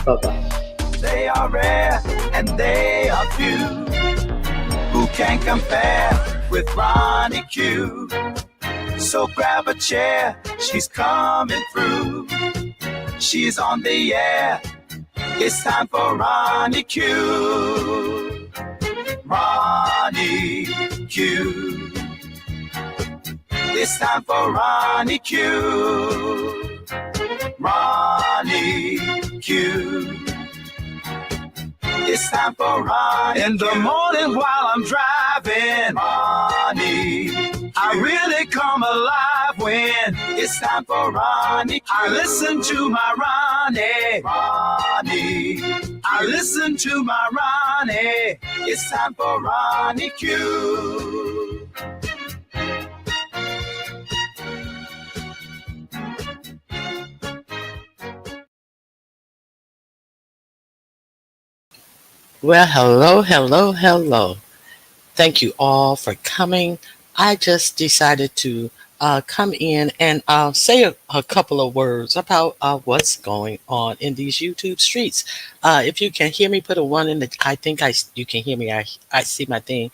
Bye-bye. They are rare and they are few. Who can compare with Ronnie Q? So grab a chair, she's coming through. She's on the air. It's time for Ronnie Q. Ronnie Q. It's time for Ronnie Q. Ronnie Q. It's time for Ronnie in the morning while I'm driving. Ronnie, I really come alive when it's time for Ronnie Q. I listen to my Ronnie. Ronnie, I listen to my Ronnie. It's time for Ronnie Q. Well, hello, hello, hello. Thank you all for coming. I just decided to come in and say a couple of words about what's going on in these YouTube streets. If you can hear me, put a one in the. I think you can hear me. I see my thing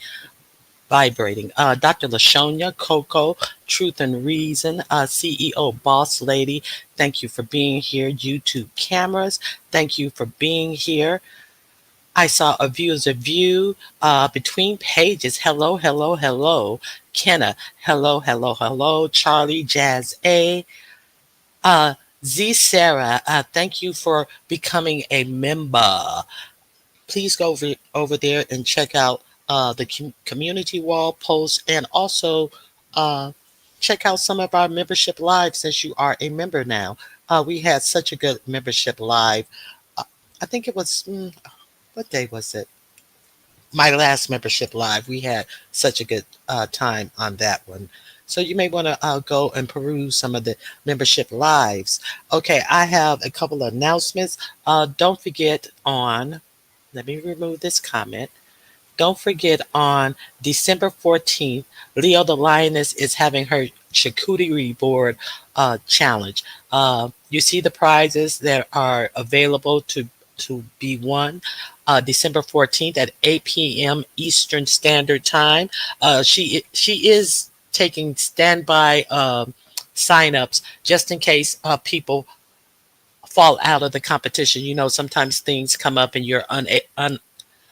vibrating. Dr. Lashonia, Coco, Truth and Reason, CEO Boss Lady. Thank you for being here. YouTube cameras. Thank you for being here. I saw a view as a view between pages. Hello, hello, hello. Kenna, hello, hello, hello. Charlie, Jazz A. Uh, Z Sarah, thank you for becoming a member. Please go over there and check out the community wall post and also uh, check out some of our membership live since you are a member now. We had such a good membership live. Uh, I think it was, what day was it? My last membership live. We had such a good time on that one. So you may want to go and peruse some of the membership lives. Okay, I have a couple of announcements. Don't forget on, let me remove this comment. Don't forget on December 14th, Leo the Lioness is having her charcuterie board challenge. You see the prizes that are available to be won. December 14th at 8 p.m. Eastern Standard Time. She is taking standby signups just in case people fall out of the competition. You know, sometimes things come up and you're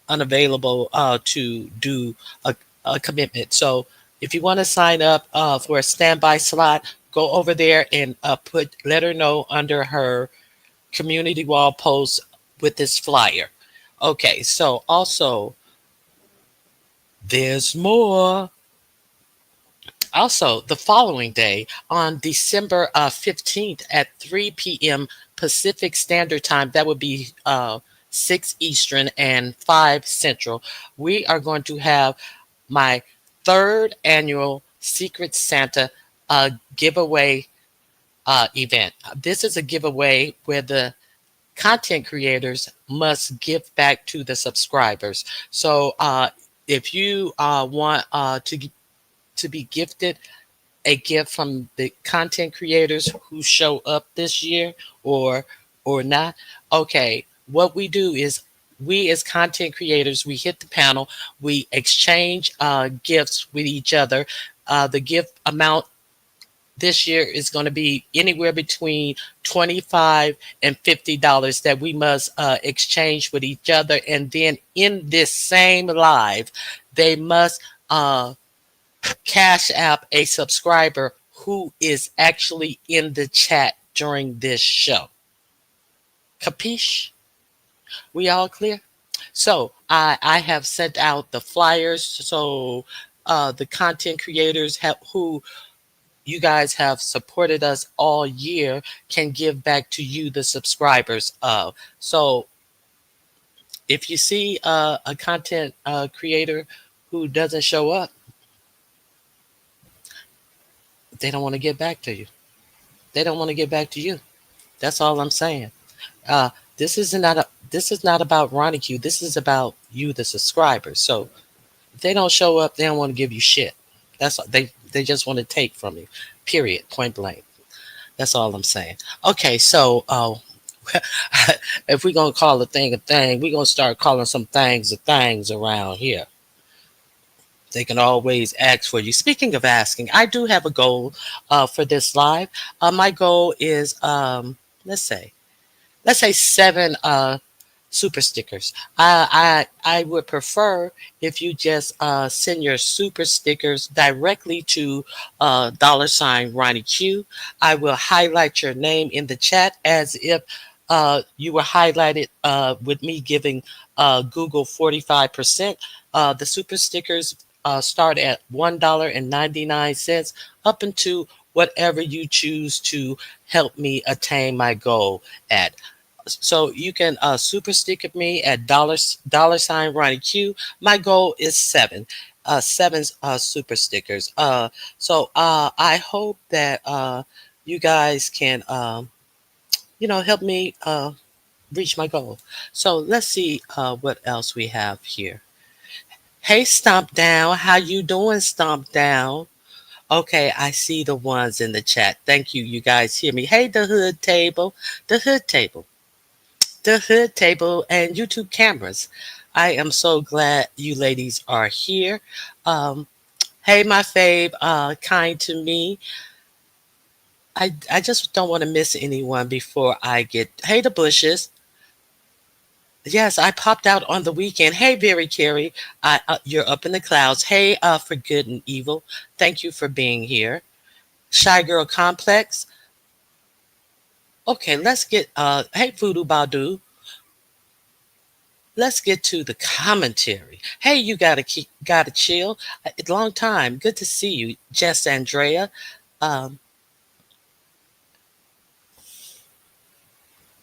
unavailable to do a commitment. So if you want to sign up for a standby slot, go over there and let her know under her community wall post with this flyer. Okay, so also there's more. Also, the following day on December 15th at 3 p.m. Pacific Standard Time, that would be 6 Eastern and 5 Central, we are going to have my third annual Secret Santa giveaway event. This is a giveaway where the content creators must give back to the subscribers. So if you want to be gifted a gift from the content creators who show up this year or not, okay, what we do is we as content creators, we hit the panel, we exchange gifts with each other. The gift amount this year is going to be anywhere between $25 and $50 that we must exchange with each other. And then in this same live, they must cash app a subscriber who is actually in the chat during this show. Capiche? We all clear? So I have sent out the flyers. So the content creators who you guys have supported us all year can give back to you, the subscribers. So if you see a content creator who doesn't show up, they don't want to get back to you. They don't want to get back to you. That's all I'm saying. This is not about Ronnie Q. This is about you, the subscribers. So if they don't show up, they don't want to give you shit. That's all. They just want to take from you. Period. Point blank. That's all I'm saying. Okay, so If we're gonna call a thing, we're gonna start calling some things things around here. They can always ask for you. Speaking of asking, I do have a goal for this live. My goal is let's say seven super stickers. I would prefer if you just send your super stickers directly to $ Ronnie Q. I will highlight your name in the chat as if you were highlighted with me giving Google 45%. The super stickers start at $1.99 up into whatever you choose to help me attain my goal at. So you can super stick at me at $ Ronnie Q. My goal is seven super stickers. So I hope that you guys can help me reach my goal. So let's see what else we have here. Hey, Stomp Down, how you doing, Stomp Down? Okay, I see the ones in the chat. Thank you. You guys hear me? Hey, the hood table, the hood table. The hood table and YouTube cameras. I am so glad you ladies are here. Um, hey, my fave, kind to me. I just don't want to miss anyone before I get. Hey, the bushes. Yes, I popped out on the weekend. Hey, Very Carey, you're up in the clouds. Hey, for good and evil. Thank you for being here. Shy Girl Complex. Okay, let's get. Hey, Voodoo Badu. Let's get to the commentary. Hey, you gotta chill. Long time. Good to see you, Jess Andrea, um,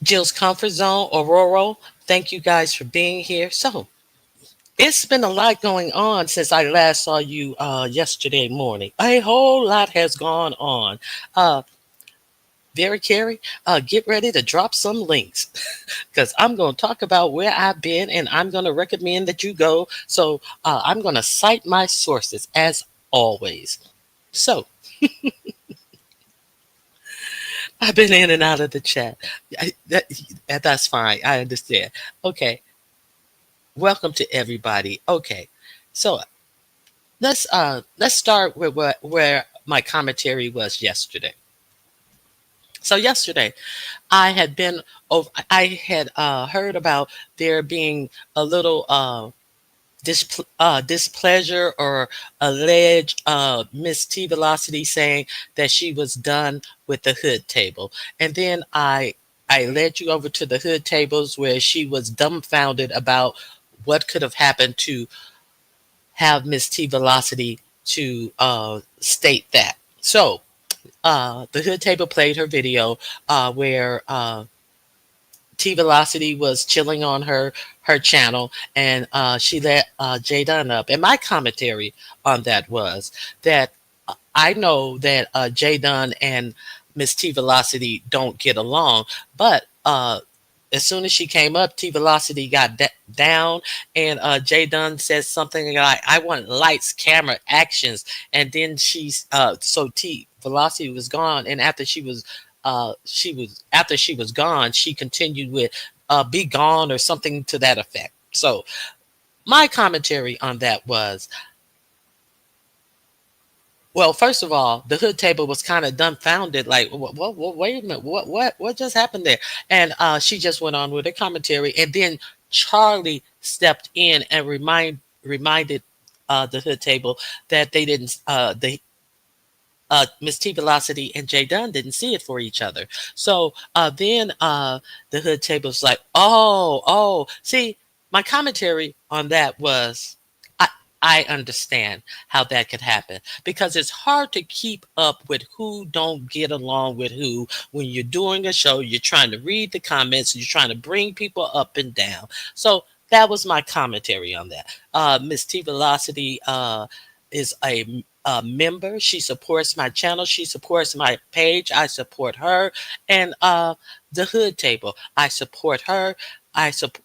Jill's Comfort Zone, Aurora. Thank you guys for being here. So it's been a lot going on since I last saw you yesterday morning. A whole lot has gone on. Uh, Very Carey, get ready to drop some links because I'm going to talk about where I've been and I'm going to recommend that you go. So I'm going to cite my sources as always. So I've been in and out of the chat. That's fine. I understand. Okay. Welcome to everybody. Okay. So let's start with where my commentary was yesterday. So yesterday I had been over. I had heard about there being a little displeasure or alleged Miss T Velocity saying that she was done with the hood table, and then I led you over to the hood tables where she was dumbfounded about what could have happened to have Miss T Velocity to state that. So the hood table played her video where T Velocity was chilling on her channel, and she let Jay Dunn up. And my commentary on that was that I know that Jay Dunn and Miss T Velocity don't get along, but as soon as she came up, T Velocity got down, and Jay Dunn says something like, "I want lights, camera, actions," and then so T Velocity was gone, and after she was gone, she continued with "Be gone" or something to that effect. So my commentary on that was, well, first of all, the hood table was kind of dumbfounded, like, wait a minute, what just happened there? And she just went on with her commentary, and then Charlie stepped in and reminded the hood table that they didn't, Miss T Velocity and Jay Dunn didn't see it for each other. So then the hood table was like, oh, see, my commentary on that was, I understand how that could happen because it's hard to keep up with who don't get along with who when you're doing a show. You're trying to read the comments, you're trying to bring people up and down. So that was my commentary on that. Miss T Velocity is a member. She supports my channel. She supports my page. I support her. And the hood table, I support her. I support,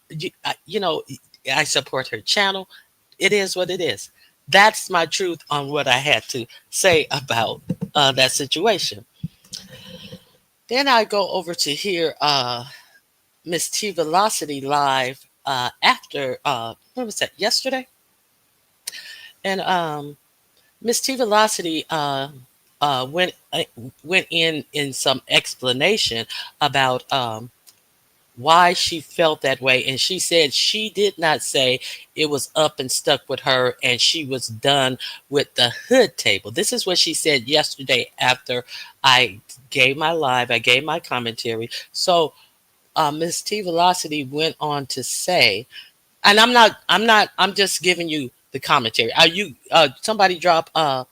I support her channel. It is what it is. That's my truth on what I had to say about that situation. Then I go over to here. Miss T Velocity live after what was that, yesterday? And Miss T Velocity uh, went uh, went in some explanation about why she felt that way, and she said she did not say it was up and stuck with her and she was done with the hood table. This is what she said yesterday after I I gave my commentary. So Miss T Velocity went on to say, and I'm just giving you the commentary. Are you somebody drop the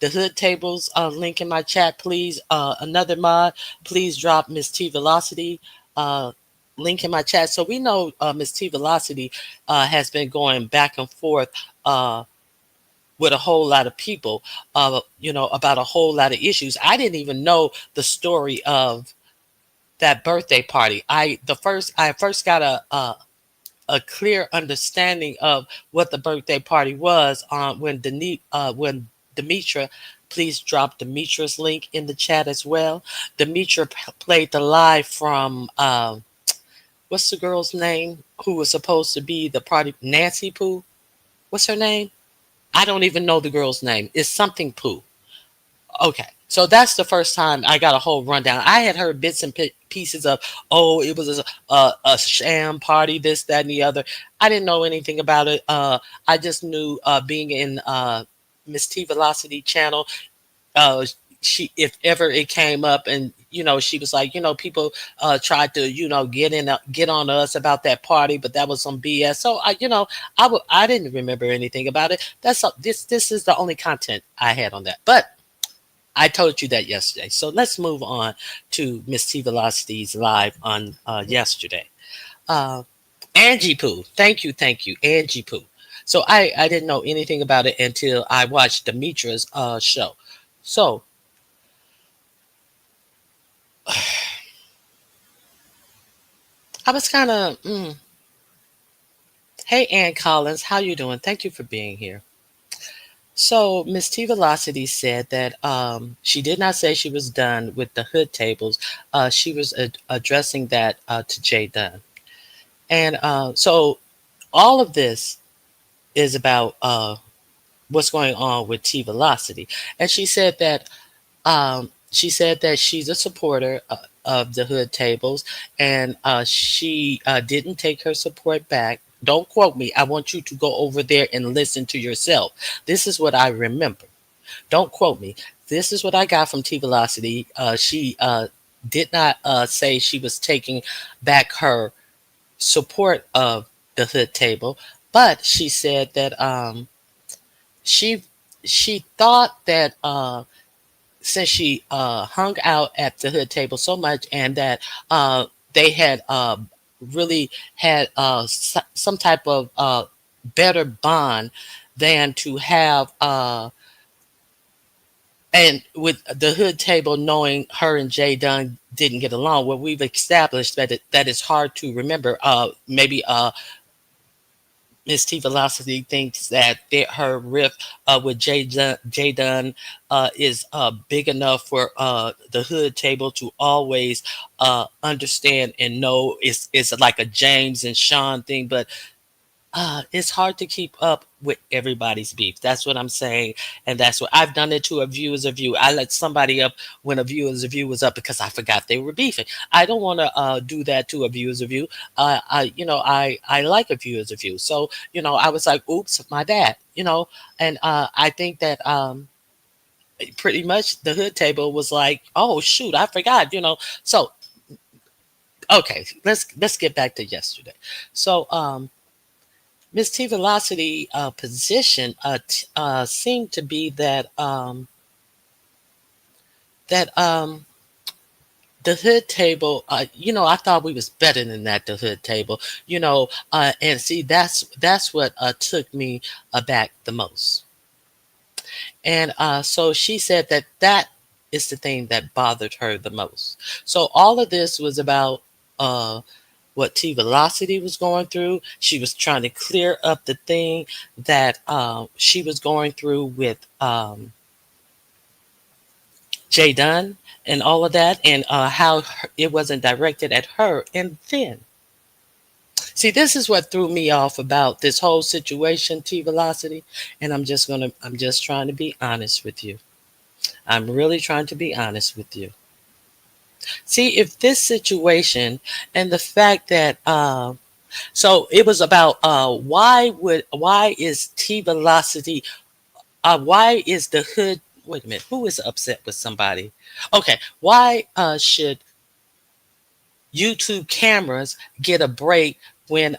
hood tables link in my chat, please? Another mod, please drop Miss T Velocity uh link in my chat, so we know Miss T Velocity has been going back and forth uh with a whole lot of people, about a whole lot of issues. I didn't even know the story of that birthday party. I first got a clear understanding of what the birthday party was when Demetra, please drop Demetra's link in the chat as well. Demetra played the live from what's the girl's name who was supposed to be the party, Nancy Pooh. What's her name? I don't even know the girl's name. It's something Pooh. Okay, so that's the first time I got a whole rundown. I had heard bits and pieces of, oh, it was a sham party, this, that, and the other. I didn't know anything about it. I just knew being in Miss T Velocity channel, uh, if ever it came up, and she was like, people tried to get on us about that party, but that was some BS. So I didn't remember anything about it. This is the only content I had on that, but I told you that yesterday. So let's move on to Miss T Velocity's live on yesterday. Uh, Angie Pooh. Thank you, Angie Pooh. So I didn't know anything about it until I watched Demetra's show. So I was kind of, hey, Ann Collins, how you doing? Thank you for being here. So Miss T Velocity said that she did not say she was done with the hood tables. She was addressing that to Jay Dunn. And so all of this is about what's going on with T Velocity. And she said that she's a supporter of the hood tables, and she didn't take her support back. Don't quote me. I want you to go over there and listen to yourself. This is what I remember. Don't quote me. This is what I got from T Velocity. She did not say she was taking back her support of the hood table, but she said that she she thought that since she hung out at the hood table so much, and that they had really had some type of better bond than to have and with the hood table, knowing her and Jay Dunn didn't get along. Well, we've established that it's hard to remember. Maybe Miss T Velocity thinks that her riff with Jay Dunn is big enough for the hood table to always understand and know it's like a James and Sean thing, but it's hard to keep up with everybody's beef. That's what I'm saying, and that's what I've done it to a view as a view. I let somebody up when a view as a view was up because I forgot they were beefing. I don't want to do that to a view as a view. I like a view as a view. So I was like, oops, my bad. And I think that pretty much the hood table was like, oh shoot, I forgot. So okay, let's get back to yesterday. So Miss T Velocity position seemed to be that the hood table. I thought we was better than that. The hood table. And see, that's what took me aback the most. And so she said that is the thing that bothered her the most. So all of this was about what T Velocity was going through. She was trying to clear up the thing that she was going through with Jay Dunn and all of that, and how it wasn't directed at her. And then See, this is what threw me off about this whole situation, T Velocity, and I'm just trying to be honest with you. I'm really trying to be honest with you. See, if this situation and the fact that so it was about why is T Velocity why is the hood wait a minute, who is upset with somebody? Okay, why should YouTube cameras get a break when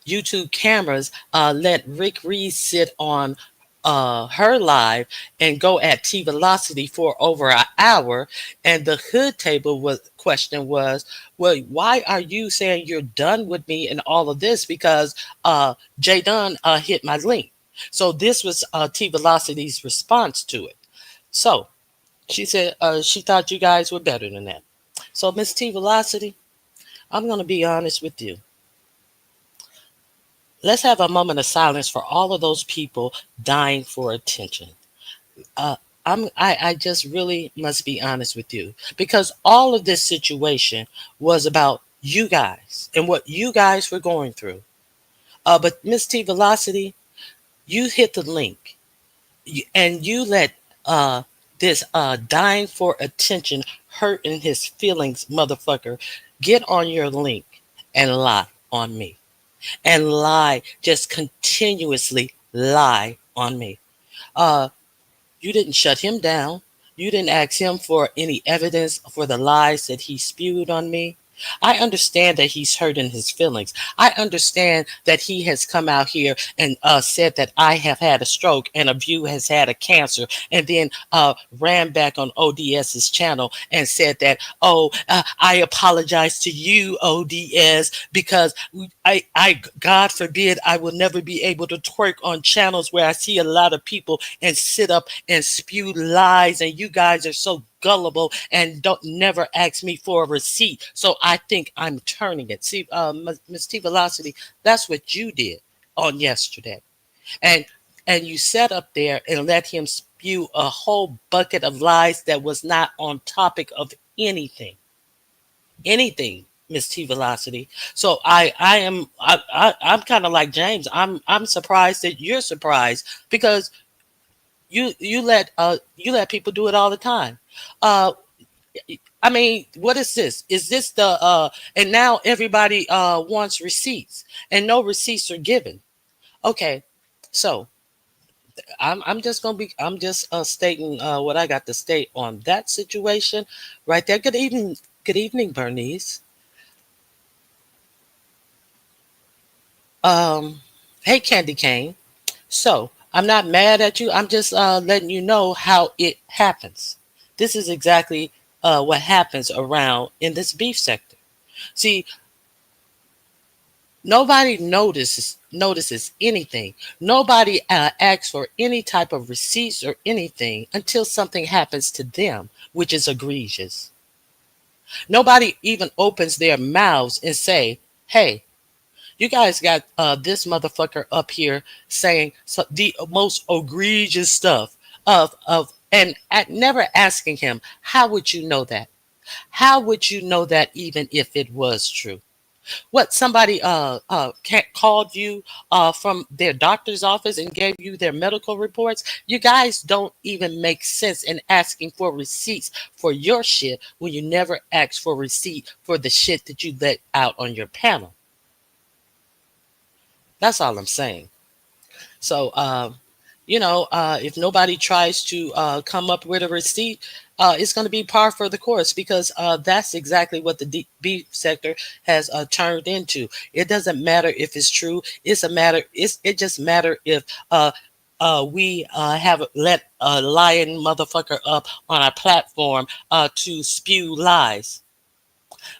YouTube cameras let Rick Reed sit on her live and go at T Velocity for over an hour. And the hood table was question was, well, why are you saying you're done with me and all of this? Because Jay Dunn hit my link. So this was T Velocity's response to it. So she said she thought you guys were better than that. So Miss T Velocity, I'm going to be honest with you. Let's have a moment of silence for all of those people dying for attention. Uh, I just really must be honest with you because all of this situation was about you guys and what you guys were going through. But Miss T Velocity, you hit the link and you let this dying for attention, hurting his feelings motherfucker get on your link and lie on me and lie, just continuously lie on me. Uh, you didn't shut him down. You didn't ask him for any evidence for the lies that he spewed on me. I understand that he's hurting his feelings. I understand that he has come out here and said that I have had a stroke and a view has had a cancer, and then ran back on ODS's channel and said that, oh, I apologize to you, ODS, because God forbid, I will never be able to twerk on channels where I see a lot of people and sit up and spew lies, and you guys are so gullible and don't never ask me for a receipt. So I think I'm turning it. See, Miss T Velocity, that's what you did on yesterday, and you sat up there and let him spew a whole bucket of lies that was not on topic of anything. Miss T Velocity. So I'm kind of like James. I'm surprised that you're surprised because you let people do it all the time. Uh, I mean, what is this? Is this the and now everybody wants receipts and no receipts are given. Okay, so I'm just gonna be I'm just stating what I got to state on that situation right there. Good evening, Bernice. Um, hey, Candy Cane. So I'm not mad at you. I'm just letting you know how it happens. This is exactly what happens around in this beef sector. See, nobody notices anything. Nobody asks for any type of receipts or anything until something happens to them, which is egregious. Nobody even opens their mouths and say, "Hey, you guys got this motherfucker up here saying the most egregious stuff of and at never asking him, how would you know that? How would you know that even if it was true? What somebody called you from their doctor's office and gave you their medical reports? You guys don't even make sense in asking for receipts for your shit when you never ask for receipt for the shit that you let out on your panel. That's all I'm saying. So, if nobody tries to come up with a receipt, it's going to be par for the course because that's exactly what the beef sector has turned into. It doesn't matter if it's true. It just matter if we have let a lying motherfucker up on our platform to spew lies.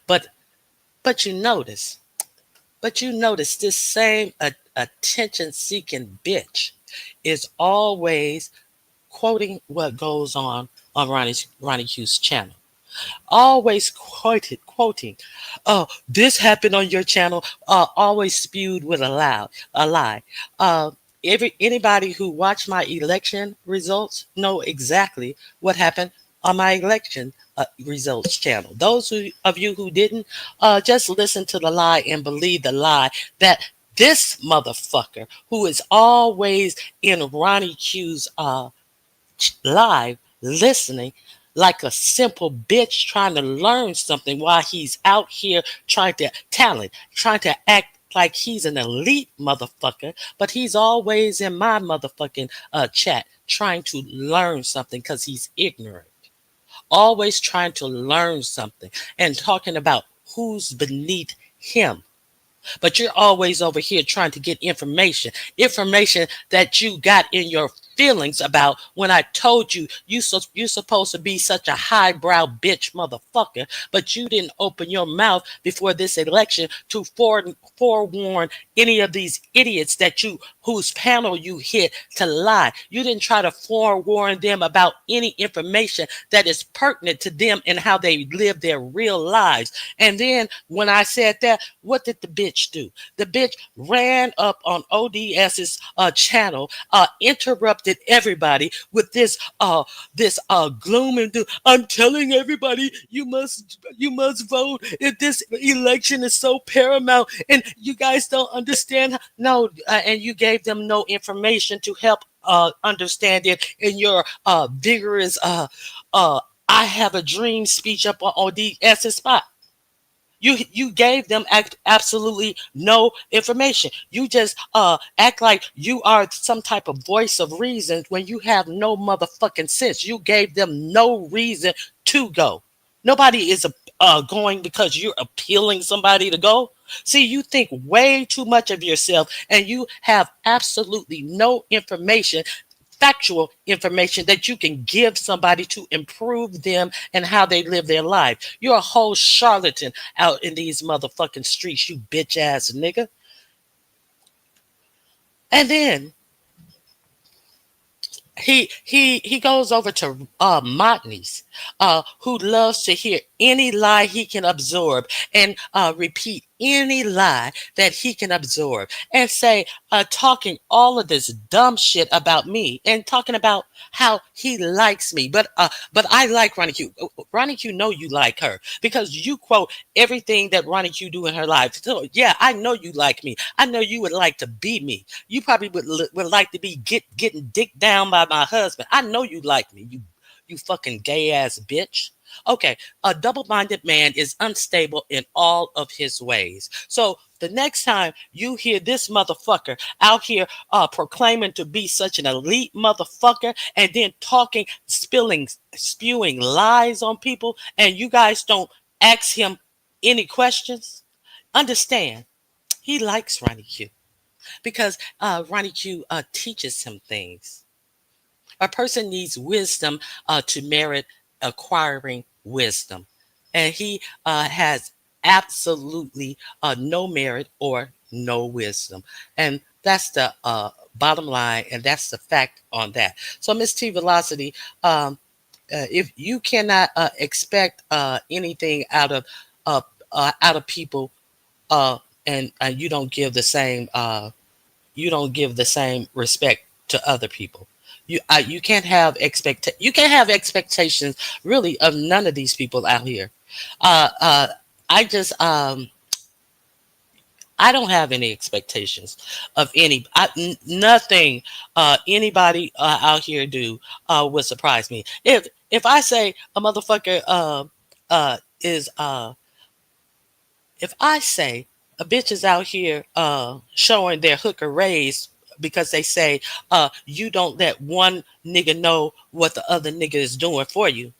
But but you notice. But you notice this same attention seeking bitch is always quoting what goes on Ronnie Hughes' channel. Always quoting. Oh, this happened on your channel. Always spewed with a lie. Anybody who watched my election results know exactly what happened on my election results channel. Those of you who didn't, just listen to the lie and believe the lie that this motherfucker who is always in Ronnie Q's live listening like a simple bitch trying to learn something while he's out here trying to act like he's an elite motherfucker, but he's always in my motherfucking chat trying to learn something because he's ignorant, always trying to learn something and talking about who's beneath him. But you're always over here trying to get information that you got in your feelings about when I told you you're supposed to be such a highbrow bitch motherfucker, but you didn't open your mouth before this election to forewarn any of these idiots that you whose panel you hit to lie. You didn't try to forewarn them about any information that is pertinent to them and how they live their real lives. And then when I said that, what did the bitch do? The bitch ran up on ODS's channel, interrupted everybody with this gloom and doom. I'm telling everybody you must vote. If this election is so paramount, and you guys don't understand. No, and you gave them no information to help understand it in your vigorous I have a dream speech up on ODS's spot. You gave them absolutely no information. You just act like you are some type of voice of reason when you have no motherfucking sense. You gave them no reason to go. Nobody is going because you're appealing somebody to go. See, you think way too much of yourself and you have absolutely no information, factual information that you can give somebody to improve them and how they live their life. You're a whole charlatan out in these motherfucking streets, you bitch ass nigga. And then he goes over to Motney's, who loves to hear any lie he can absorb and repeat any lie that he can absorb and say, talking all of this dumb shit about me and talking about how he likes me. But I like Ronnie Q. Ronnie Q know you like her because you quote everything that Ronnie Q do in her life. So yeah, I know you like me. I know you would like to be me. You probably would like to be getting dicked down by my husband. I know you like me. You fucking gay ass bitch. Okay, a double-minded man is unstable in all of his ways. So the next time you hear this motherfucker out here proclaiming to be such an elite motherfucker and then talking, spewing lies on people, and you guys don't ask him any questions, understand he likes Ronnie Q because Ronnie Q teaches him things. A person needs wisdom to merit acquiring wisdom. And he has absolutely no merit or no wisdom. And that's the bottom line, and that's the fact on that. So, Miss T Velocity, if you cannot expect anything out of people, and you don't give the same respect to other people. You can't have expectations really of none of these people out here. Uh, uh, I just I don't have any expectations of nothing anybody out here do would surprise me. If I say a motherfucker is if I say a bitch is out here showing their hooker raised because they say you don't let one nigga know what the other nigga is doing for you.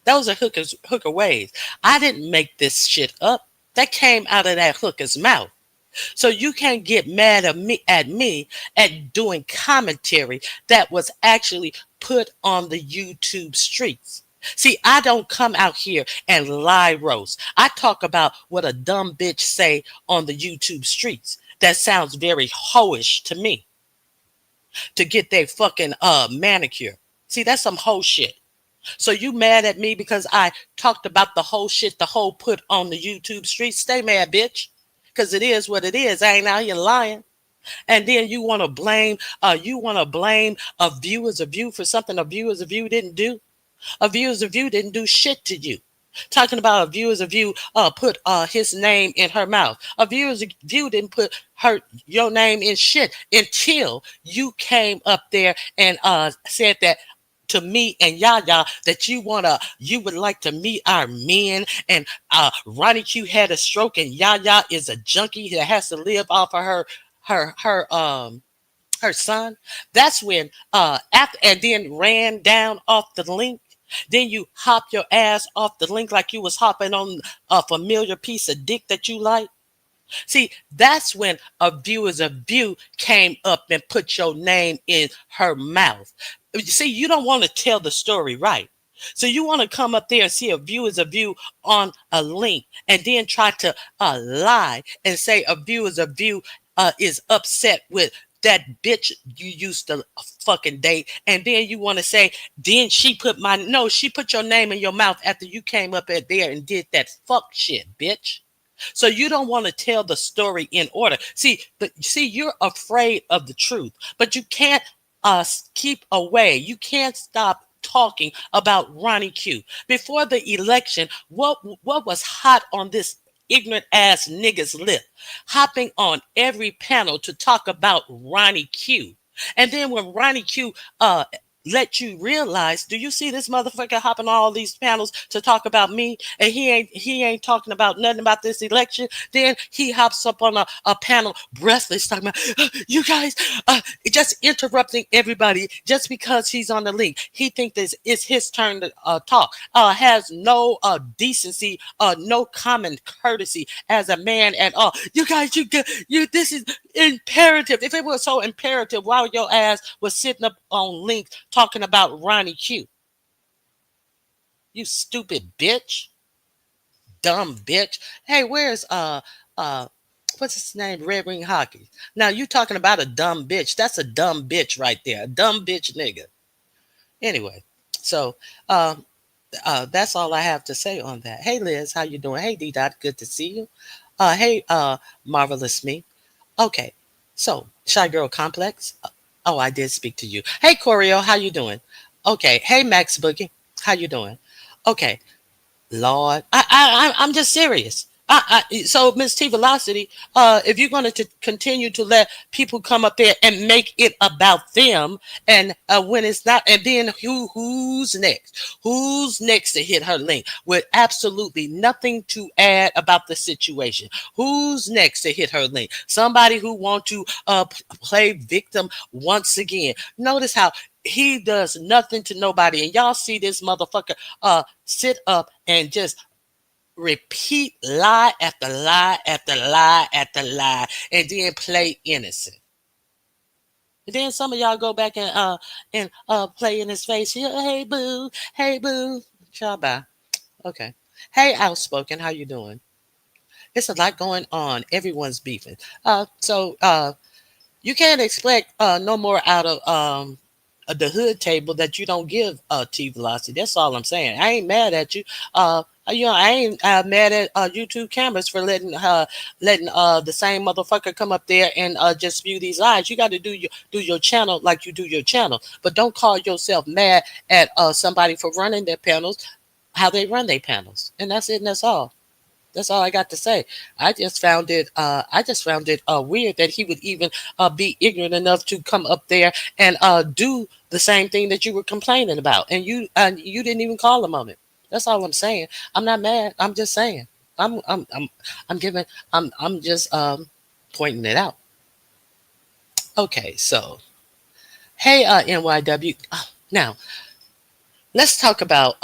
Those are hooker ways. I didn't make this shit up. That came out of that hooker's mouth. So you can't get mad at me at doing commentary that was actually put on the YouTube streets. See, I don't come out here and lie roast. I talk about what a dumb bitch say on the YouTube streets. That sounds very hoish to me to get their fucking manicure. See, that's some hoe shit. So you mad at me because I talked about the whole shit the whole put on the YouTube streets? Stay mad, bitch. Because it is what it is. I ain't out here lying. And then you want to blame a view as a view for something a view as a view didn't do. A view is a view didn't do shit to you. Talking about a view is a view put his name in her mouth. A view is a view didn't put your name in shit until you came up there and said that to me and Yaya that you would like to meet our men, and Ronnie Q had a stroke and Yaya is a junkie that has to live off of her son. That's when after and then ran down off the link. Then you hop your ass off the link like you was hopping on a familiar piece of dick that you like. See, that's when a view is a view came up and put your name in her mouth. See, you don't want to tell the story right. So you want to come up there and see a view is a view on a link and then try to lie and say a view is a view is upset with that bitch you used to fucking date. And then you want to say, then she put your name in your mouth after you came up at there and did that fuck shit, bitch. So you don't want to tell the story in order. See, you're afraid of the truth, but you can't keep away. You can't stop talking about Ronnie Q. Before the election, what was hot on this ignorant ass nigga's lip? Hopping on every panel to talk about Ronnie Q. And then when Ronnie Q let you realize, do you see this motherfucker hopping on all these panels to talk about me, and he ain't talking about nothing about this election? Then he hops up on a panel breathless talking about you guys just interrupting everybody just because he's on the link. He thinks this it's his turn to talk. Has no decency, no common courtesy as a man at all. You guys, you this is imperative. If it was so imperative, why your ass was sitting up on links talking about Ronnie Q? You stupid bitch. Dumb bitch. Hey, where's what's his name? Red Wing Hockey. Now you talking about a dumb bitch. That's a dumb bitch right there. A dumb bitch nigga. Anyway, so that's all I have to say on that. Hey Liz, how you doing? Hey D Dot, good to see you. Hey Marvelous Me. Okay, so Shy Girl Complex. Oh, I did speak to you. Hey Corio, how you doing? Okay. Hey Max Boogie, how you doing? Okay. Lord, I'm just serious. So Miss T Velocity, if you're going to continue to let people come up there and make it about them, and when it's not, and then who's next? Who's next to hit her link with absolutely nothing to add about the situation? Who's next to hit her link? Somebody who want to play victim once again. Notice how he does nothing to nobody, and y'all see this motherfucker sit up and just repeat lie after lie after lie after lie, and then play innocent. And then some of y'all go back and play in his face. Hey boo, hey boo. Y'all bye. Okay. Hey Outspoken, how you doing? It's a lot going on. Everyone's beefing. So you can't expect no more out of the hood table that you don't give T Velocity. That's all I'm saying. I ain't mad at you. I ain't mad at YouTube cameras for letting the same motherfucker come up there and just spew these lies. You got to do your channel like you do your channel, but don't call yourself mad at somebody for running their panels, how they run their panels, and that's it. And that's all. That's all I got to say. I just found it weird that he would even be ignorant enough to come up there and do the same thing that you were complaining about, and you didn't even call him on it. That's all I'm saying. I'm not mad. I'm just saying. I'm giving. I'm just pointing it out. Okay, so hey NYW. Now let's talk about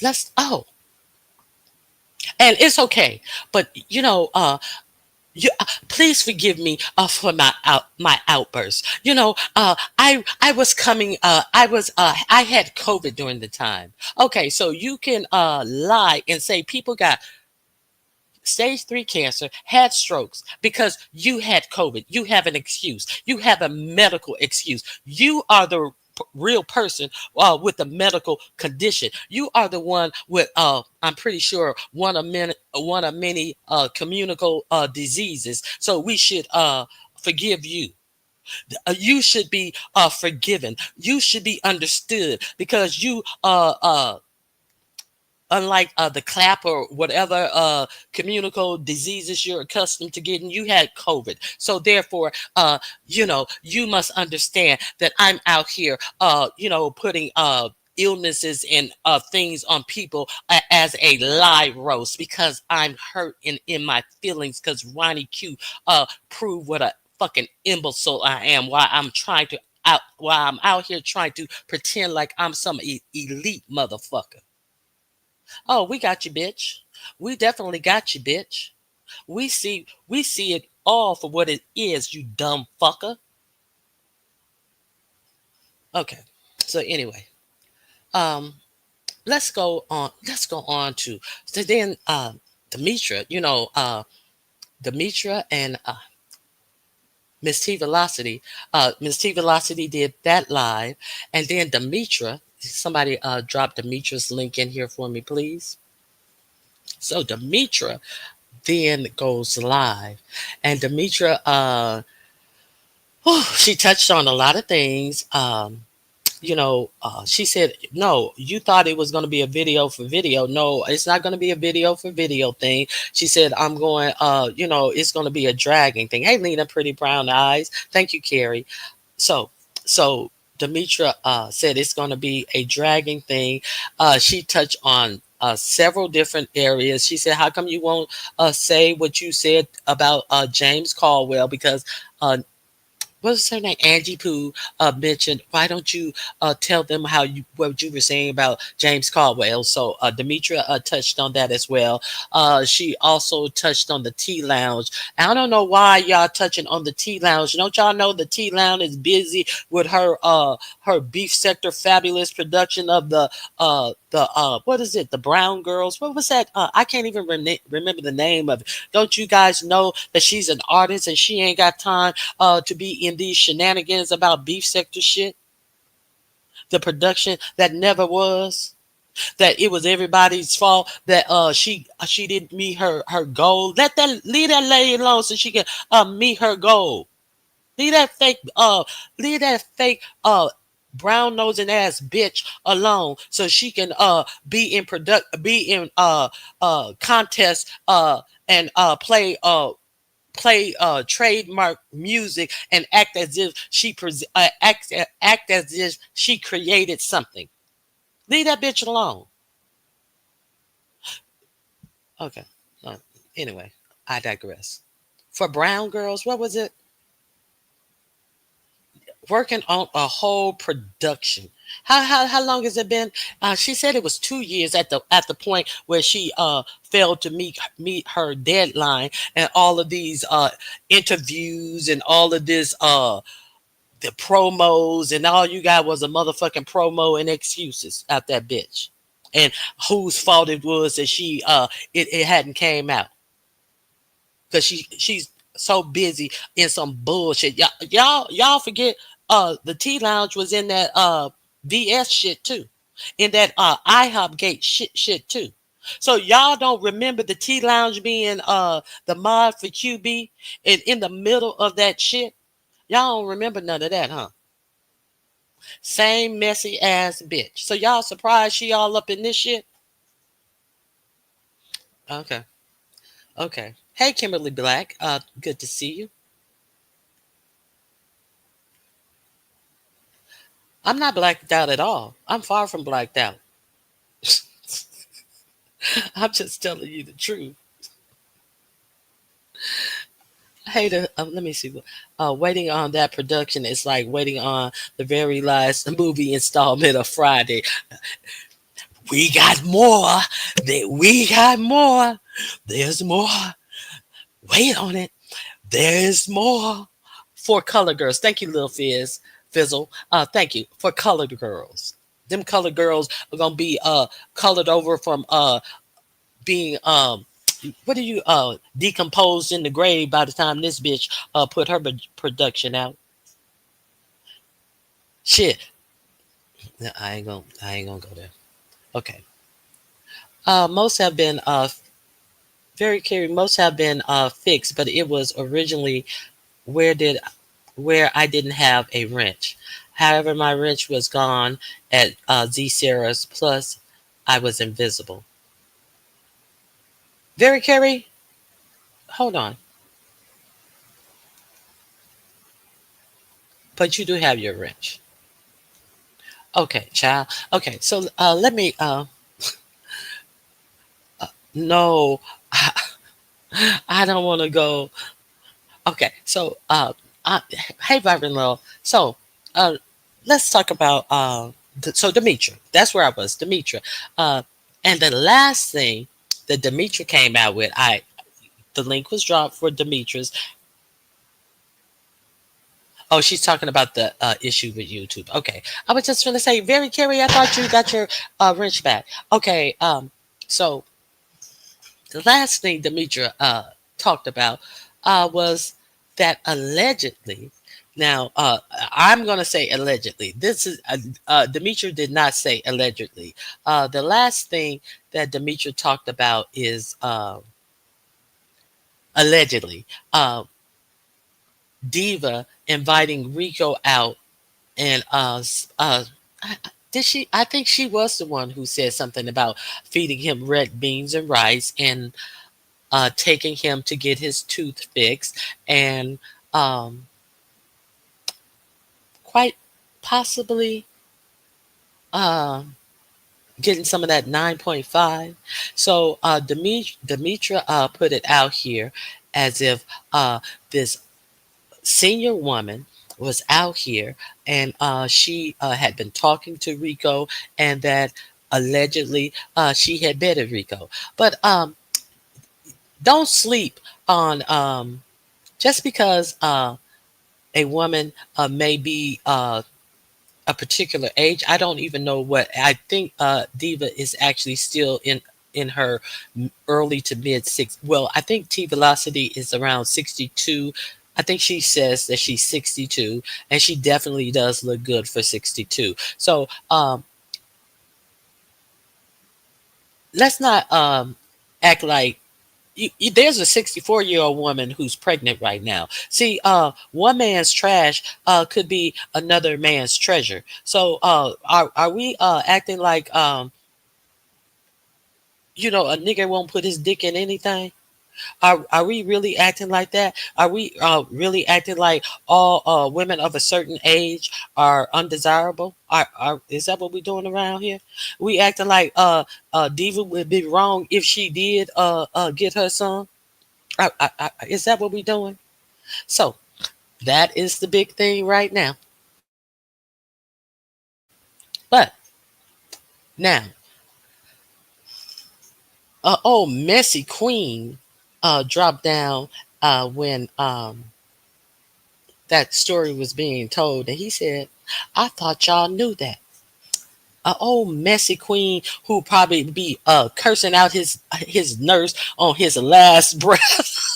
let's oh and it's okay, but please forgive me for my outburst. I was coming. I had COVID during the time. Okay, so you can lie and say people got stage 3 cancer, had strokes because you had COVID. You have an excuse. You have a medical excuse. You are the real person with a medical condition. You are the one with I'm pretty sure one of many communicable diseases. So we should forgive you. You should be forgiven. You should be understood because you unlike the clap or whatever communicable diseases you're accustomed to getting, you had COVID. So therefore, you must understand that I'm out here, putting illnesses and things on people as a live roast because I'm hurt in my feelings because Ronnie Q proved what a fucking imbecile I am. While I'm out here trying to pretend like I'm some elite motherfucker. Oh, we got you, bitch. We definitely got you, bitch. We see it all for what it is, you dumb fucker. Okay. So anyway, um, let's go on to so then Demetra, Demetra and Miss T Velocity. Miss T Velocity did that live, and then Demetra, somebody drop Demetra's link in here for me, please. So Demetra then goes live. And Demetra, she touched on a lot of things. She said, no, you thought it was going to be a video for video. No, it's not going to be a video for video thing. She said, I'm going, it's going to be a dragging thing. Hey, Lena, pretty brown eyes. Thank you, Carrie. So, so Demetra said it's going to be a dragging thing. She touched on several different areas. She said, "How come you won't say what you said about James Caldwell? Because what's her name? Angie Pooh mentioned, why don't you tell them what you were saying about James Caldwell?" So Demetra touched on that as well. She also touched on the Tea Lounge. I don't know why y'all touching on the Tea Lounge. Don't y'all know the Tea Lounge is busy with her Beef Sector fabulous production of the what is it? The Brown Girls. What was that? I can't even remember the name of it. Don't you guys know that she's an artist and she ain't got time to be in these shenanigans about beef sector shit? The production that never was. That it was everybody's fault that she didn't meet her goal. Leave that lady alone so she can meet her goal. Leave that fake leave that fake brown nosing ass bitch alone so she can be in contest and play trademark music and act as if act as if she created something. Leave that bitch alone. Okay. Uh, anyway, I digress. For Brown Girls, what was it? Working on a whole production. How long has it been? She said it was 2 years at the point where she failed to meet her deadline, and all of these interviews and all of this the promos, and all you got was a motherfucking promo and excuses out that bitch. And whose fault it was that it hadn't came out because she's so busy in some bullshit. Y'all forget the T Lounge was in that VS shit too. In that IHOP gate shit too. So y'all don't remember the T Lounge being the mod for QB and in the middle of that shit? Y'all don't remember none of that, huh? Same messy ass bitch. So y'all surprised she all up in this shit? Okay. Okay. Hey Kimberly Black. Good to see you. I'm not blacked out at all. I'm far from blacked out. I'm just telling you the truth. Hey, let me see. Waiting on that production is like waiting on the very last movie installment of Friday. We got more. We got more. There's more. Wait on it. There's more. For Color Girls. Thank you, Lil Fizzle. Thank you. For Colored Girls. Them colored girls are gonna be colored over from being what do you decomposed in the grave by the time this bitch put her production out. Shit. No, I ain't gonna go there. Okay. Most have been very curious. Most have been fixed, but it was originally where did where I didn't have a wrench. However, my wrench was gone at Z Sarah's, plus I was invisible. Very Carrie, hold on. But you do have your wrench. Okay, child. Okay, so let me. No, I don't want to go. Okay, so hey, Reverend Lil. So uh, let's talk about so Demetra. That's where I was, Demetra. Uh, and the last thing that Demetra came out with, the link was dropped for Demetra's. Oh, she's talking about the issue with YouTube. Okay, I was just going to say, very Carrie. I thought you got your wrench back. Okay, so the last thing Demetra talked about was that allegedly. Now, I'm going to say allegedly. This is Demetra did not say allegedly. The last thing that Demetra talked about is allegedly Diva inviting Rico out, and did she? I think she was the one who said something about feeding him red beans and rice, and taking him to get his tooth fixed, and um, quite possibly uh, getting some of that 9.5. So Demetra put it out here as if this senior woman was out here, and she had been talking to Rico, and that allegedly she had betted Rico. But don't sleep on just because a woman may be a particular age. I don't even know what I think. Diva is actually still in her early to mid six. Well, I think T Velocity is around 62. I think she says that she's 62, and she definitely does look good for 62. So let's not act like there's a 64-year-old woman who's pregnant right now. See, one man's trash could be another man's treasure. So, are we acting like a nigga won't put his dick in anything? Are we really acting like that? Are we really acting like all women of a certain age are undesirable? Is that what we're doing around here? We acting like Diva would be wrong if she did get her son? Is that what we're doing? So that is the big thing right now. But now, oh, messy queen dropped down when that story was being told, and he said, "I thought y'all knew that." Old messy queen who probably be cursing out his nurse on his last breath.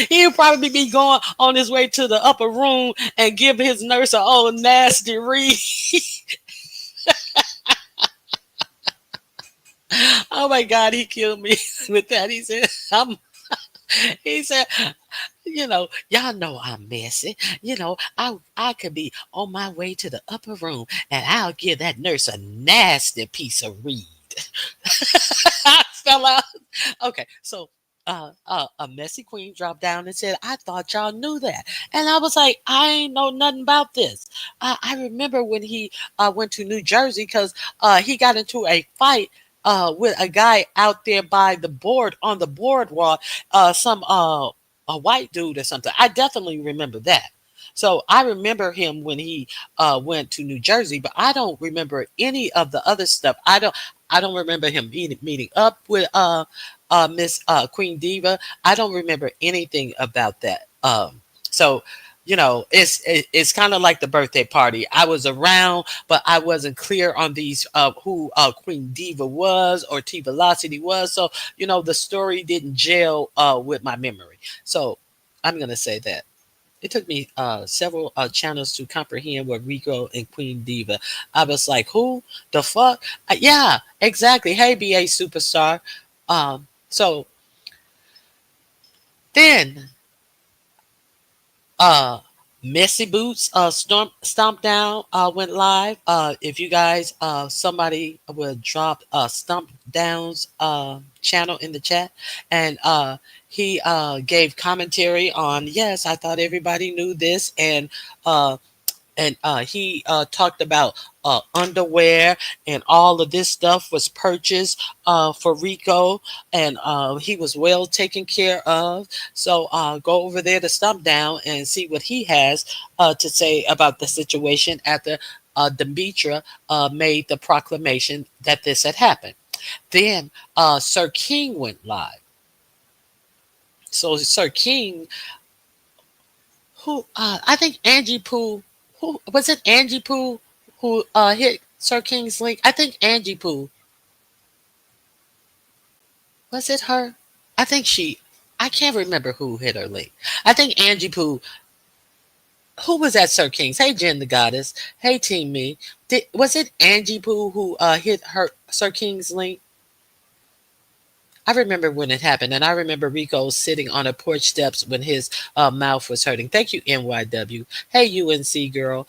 He'll probably be going on his way to the upper room and give his nurse an old nasty read. Oh my God, he killed me with that. He said, he said, y'all know I'm messy. I could be on my way to the upper room and I'll give that nurse a nasty piece of read. I fell out. Okay, so a messy queen dropped down and said, "I thought y'all knew that," and I was like, "I ain't know nothing about this." I remember when he went to New Jersey because he got into a fight with a guy out there by the board on the boardwalk, some a white dude or something. I definitely remember that. So I remember him when he went to New Jersey, but I don't remember any of the other stuff. I don't remember him meeting up with Miss Queen Diva. I don't remember anything about that. So it's kind of like the birthday party. I was around, but I wasn't clear on these who Queen Diva was or T Velocity was. So the story didn't gel with my memory. So I'm gonna say that. It took me several channels to comprehend what Rico and Queen Diva. I was like, who the fuck? Yeah, exactly. Hey, BA superstar. So then Uh, Messy Boots Stomp Down went live. If you guys, somebody will drop Stomp Down's channel in the chat, and he gave commentary on. Yes, I thought everybody knew this, uh, and he talked about underwear and all of this stuff was purchased for Rico, and he was well taken care of. So go over there to Stump Down and see what he has to say about the situation after Demetra made the proclamation that this had happened. Then Sir King went live. So Sir King, who I think Angie Pooh, who was it? Angie Pooh who hit Sir King's link. I think Angie Pooh, was it her? I think she. I can't remember who hit her link. I think Angie Pooh. Who was at Sir King's? Hey, Jen the Goddess. Hey, Team Me. Was it Angie Pooh who hit her Sir King's link? I remember when it happened, and I remember Rico sitting on a porch steps when his mouth was hurting. Thank you, NYW. Hey, UNC girl.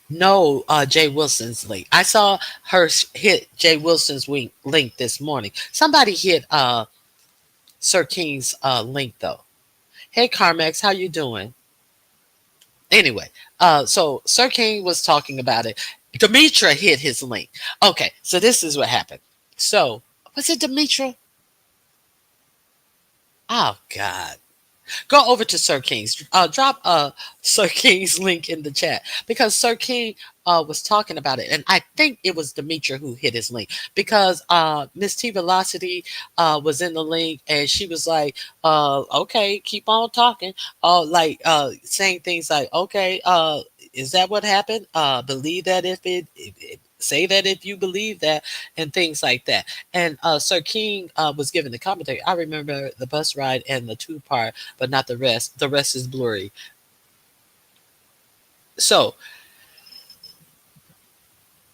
No, Jay Wilson's link. I saw her hit Jay Wilson's link this morning. Somebody hit Sir King's link though. Hey, Carmex, how you doing? Anyway, so Sir King was talking about it. Demetra hit his link. Okay, so this is what happened. So was it Demetra? Oh God. Go over to Sir King's. Drop Sir King's link in the chat because Sir King was talking about it, and I think it was Demetra who hit his link because Miss T Velocity was in the link, and she was like, "Okay, keep on talking," saying things like, "Okay, is that what happened? Believe that say that if you believe that," and things like that. And Sir King was giving the commentary. I remember the bus ride and the two part, but not the rest. The rest is blurry. So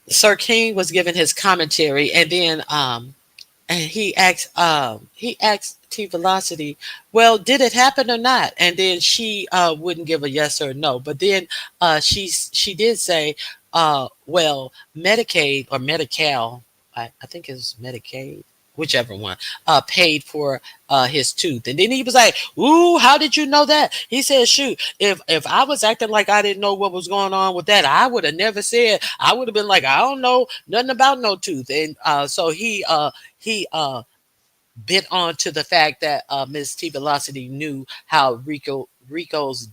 Sir King was giving his commentary, and then and he asked T Velocity, well, did it happen or not? And then she wouldn't give a yes or no. But then she did say, well, Medicaid or Medi-Cal, I think it's Medicaid, whichever one, paid for his tooth. And then he was like, ooh, how did you know that? He said, shoot, if I was acting like I didn't know what was going on with that, I would have never said. I would have been like, I don't know nothing about no tooth. And so he bit on to the fact that Ms. T Velocity knew how Rico's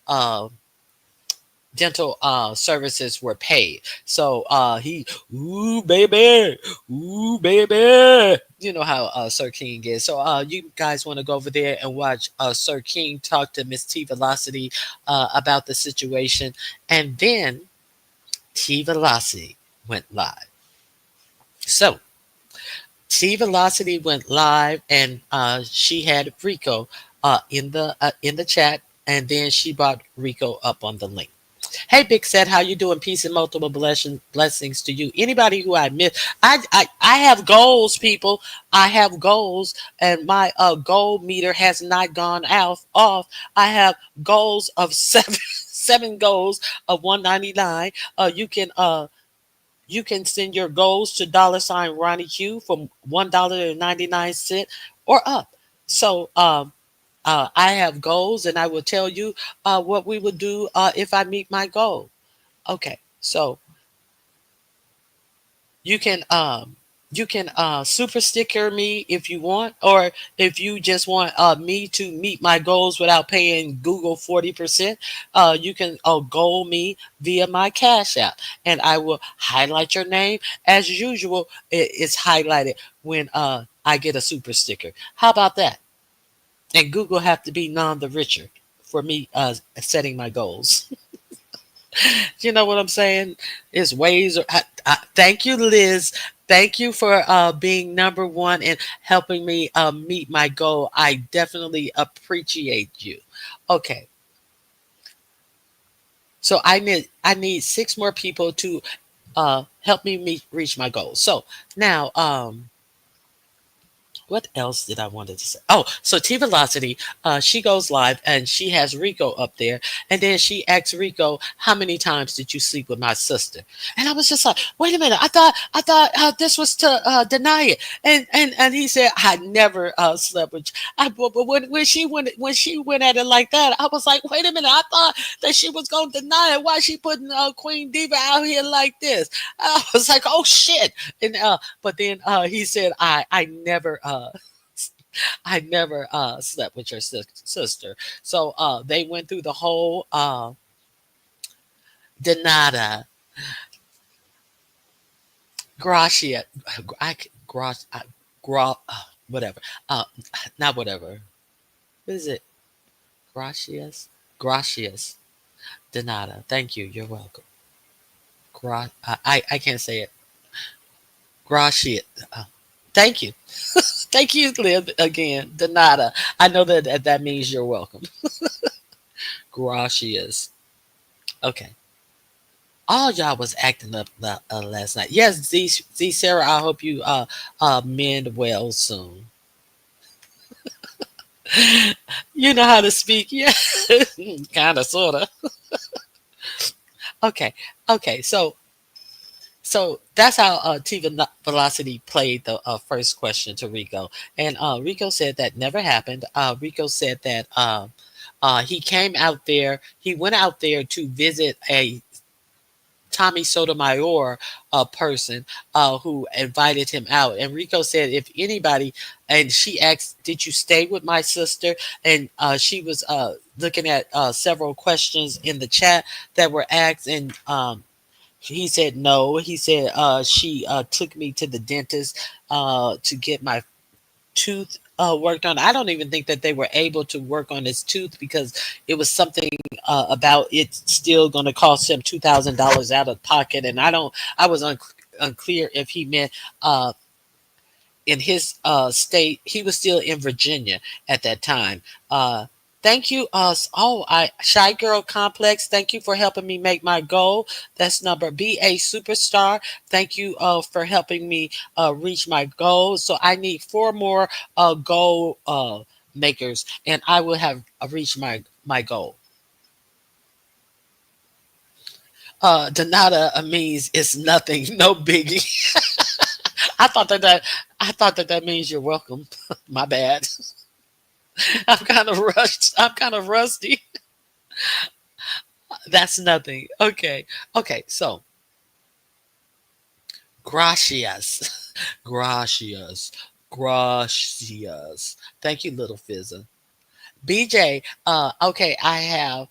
uh, dental services were paid. So he, ooh baby, you know how Sir King is. So you guys want to go over there and watch Sir King talk to Miss T Velocity about the situation, and then T Velocity went live. So T Velocity went live, and she had Rico in the chat, and then she brought Rico up on the link. Hey, Big Set, how you doing? Peace and multiple blessings to you. Anybody who I miss, I have goals, people. I have goals, and my goal meter has not gone off. I have goals of seven goals of 199. You can send your goals to $Ronnie Q from $1.99 or up. So I have goals, and I will tell you what we will do if I meet my goal. Okay, so you can super sticker me if you want, or if you just want me to meet my goals without paying Google 40%, you can goal me via my Cash App, and I will highlight your name as usual. It's highlighted when I get a super sticker. How about that? And Google have to be none the richer for me setting my goals. You know what I'm saying? It's ways. Thank you, Liz. Thank you for being number one and helping me meet my goal. I definitely appreciate you. Okay, so I need six more people to help me reach my goal. So now What else did I wanted to say? Oh, so T Velocity, she goes live and she has Rico up there, and then she asks Rico, "How many times did you sleep with my sister?" And I was just like, "Wait a minute! I thought this was to deny it." And he said, "I never slept with." But when she went at it like that, I was like, "Wait a minute! I thought that she was gonna deny it. Why she putting Queen Diva out here like this?" I was like, "Oh shit!" And but then he said, I never I never slept with your sister. So they went through the whole Denada, Gracia, I gra, gra, whatever. Uh, Not whatever. What is it? Gracias, gracias, Denada. Thank you. You're welcome. I can't say it. Gracias. Thank you. Thank you, Liv, again. Denada. I know that means you're welcome. Gracias. Okay. All y'all was acting up last night. Yes, Z Sarah. I hope you mend well soon. You know how to speak, yeah, kind of, sorta. Okay, okay. So that's how Velocity played the first question to Rico, and Rico said that never happened. Rico said that he came out there. He went out there to visit a Tommy Sotomayor person who invited him out. And Rico said, if anybody, and she asked, "Did you stay with my sister?" And she was looking at several questions in the chat that were asked. And he said, no. He said, she took me to the dentist to get my tooth worked on. I don't even think that they were able to work on his tooth because it was something about it still going to cost him $2,000 out of pocket. And I was unclear if he meant in his state. He was still in Virginia at that time. Thank you. I Shy Girl Complex. Thank you for helping me make my goal. That's number BA Superstar. Thank you for helping me reach my goal. So I need four more goal makers, and I will have reached my goal. Donata means it's nothing, no biggie. I thought that means you're welcome. My bad. I'm kind of rushed. I'm kind of rusty. That's nothing. Okay. Okay. So, gracias. Gracias. Gracias. Thank you, little fizzer. BJ, okay, I have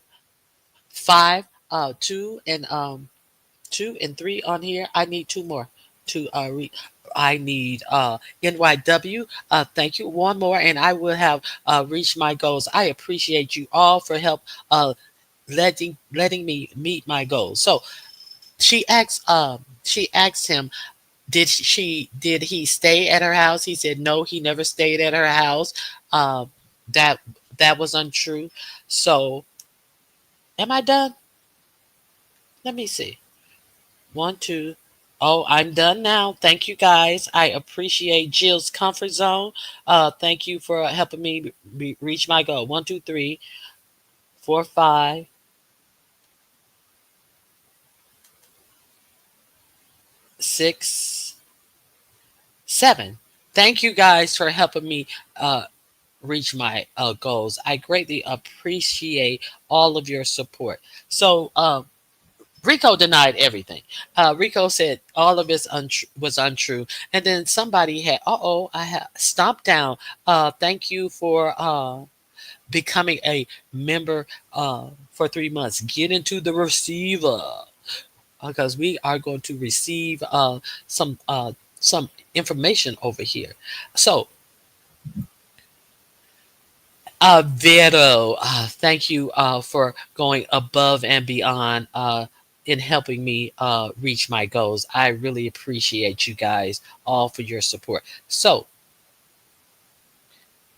five, two and three on here. I need two more to I need NYW. Thank you. One more, and I will have reached my goals. I appreciate you all for help letting me meet my goals. So she asked him, did he stay at her house? He said no, he never stayed at her house. Um, that that was untrue. So am I done? Let me see. One, two. Oh, I'm done now. Thank you guys. I appreciate Jill's comfort zone. Thank you for helping me reach my goal. One, two, three, four, five, six, seven. Thank you guys for helping me reach my goals. I greatly appreciate all of your support. So, Rico denied everything. Rico said all of it was untrue. And then somebody had, I have stomped down. Thank you for becoming a member for 3 months. Get into the receiver because we are going to receive some information over here. So, Vero, thank you for going above and beyond in helping me reach my goals. I really appreciate you guys all for your support. So,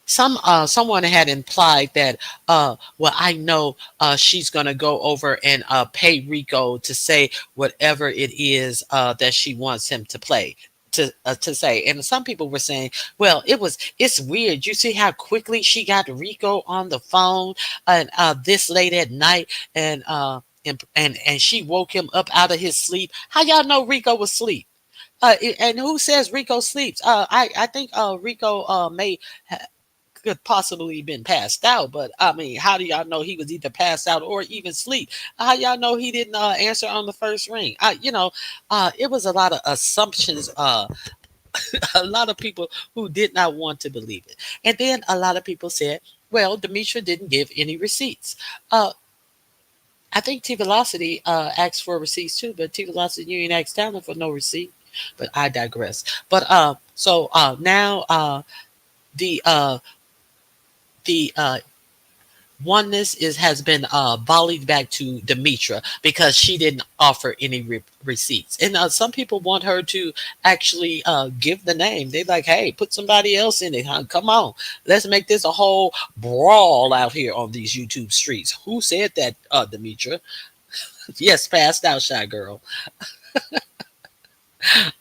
someone had implied that well, I know she's going to go over and pay Rico to say whatever it is that she wants him to play to say. And some people were saying, well, it's weird. You see how quickly she got Rico on the phone and this late at night, and she woke him up out of his sleep. How y'all know Rico was asleep? And who says Rico sleeps? I think Rico may could possibly been passed out, but I mean, how do y'all know he was either passed out or even sleep? How y'all know he didn't answer on the first ring? It was a lot of assumptions. A lot of people who did not want to believe it, and then a lot of people said, "Well, Demetra didn't give any receipts." Uh, I think T Velocity asked for receipts too, but T Velocity you ain't asked Talent for no receipt. But I digress. But now the uh, the oneness is has been volleyed back to Demetra because she didn't offer any receipts, and some people want her to actually give the name. They like, hey, put somebody else in it, huh? Come on, let's make this a whole brawl out here on these YouTube streets. Who said that, Demetra? Yes, passed out, shy girl.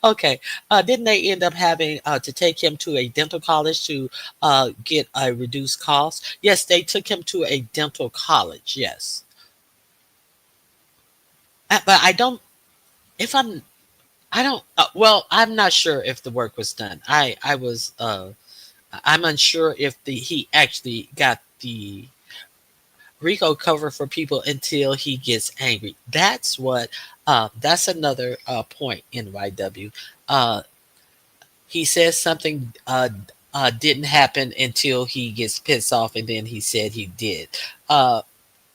Okay. Didn't they end up having to take him to a dental college to get a reduced cost? Yes, they took him to a dental college. Yes. But I don't, if I'm, I don't, well, I'm not sure if the work was done. I'm unsure if he actually got the Rico cover for people until he gets angry. That's another point in YW. Uh, he says something didn't happen until he gets pissed off, and then he said he did. Uh,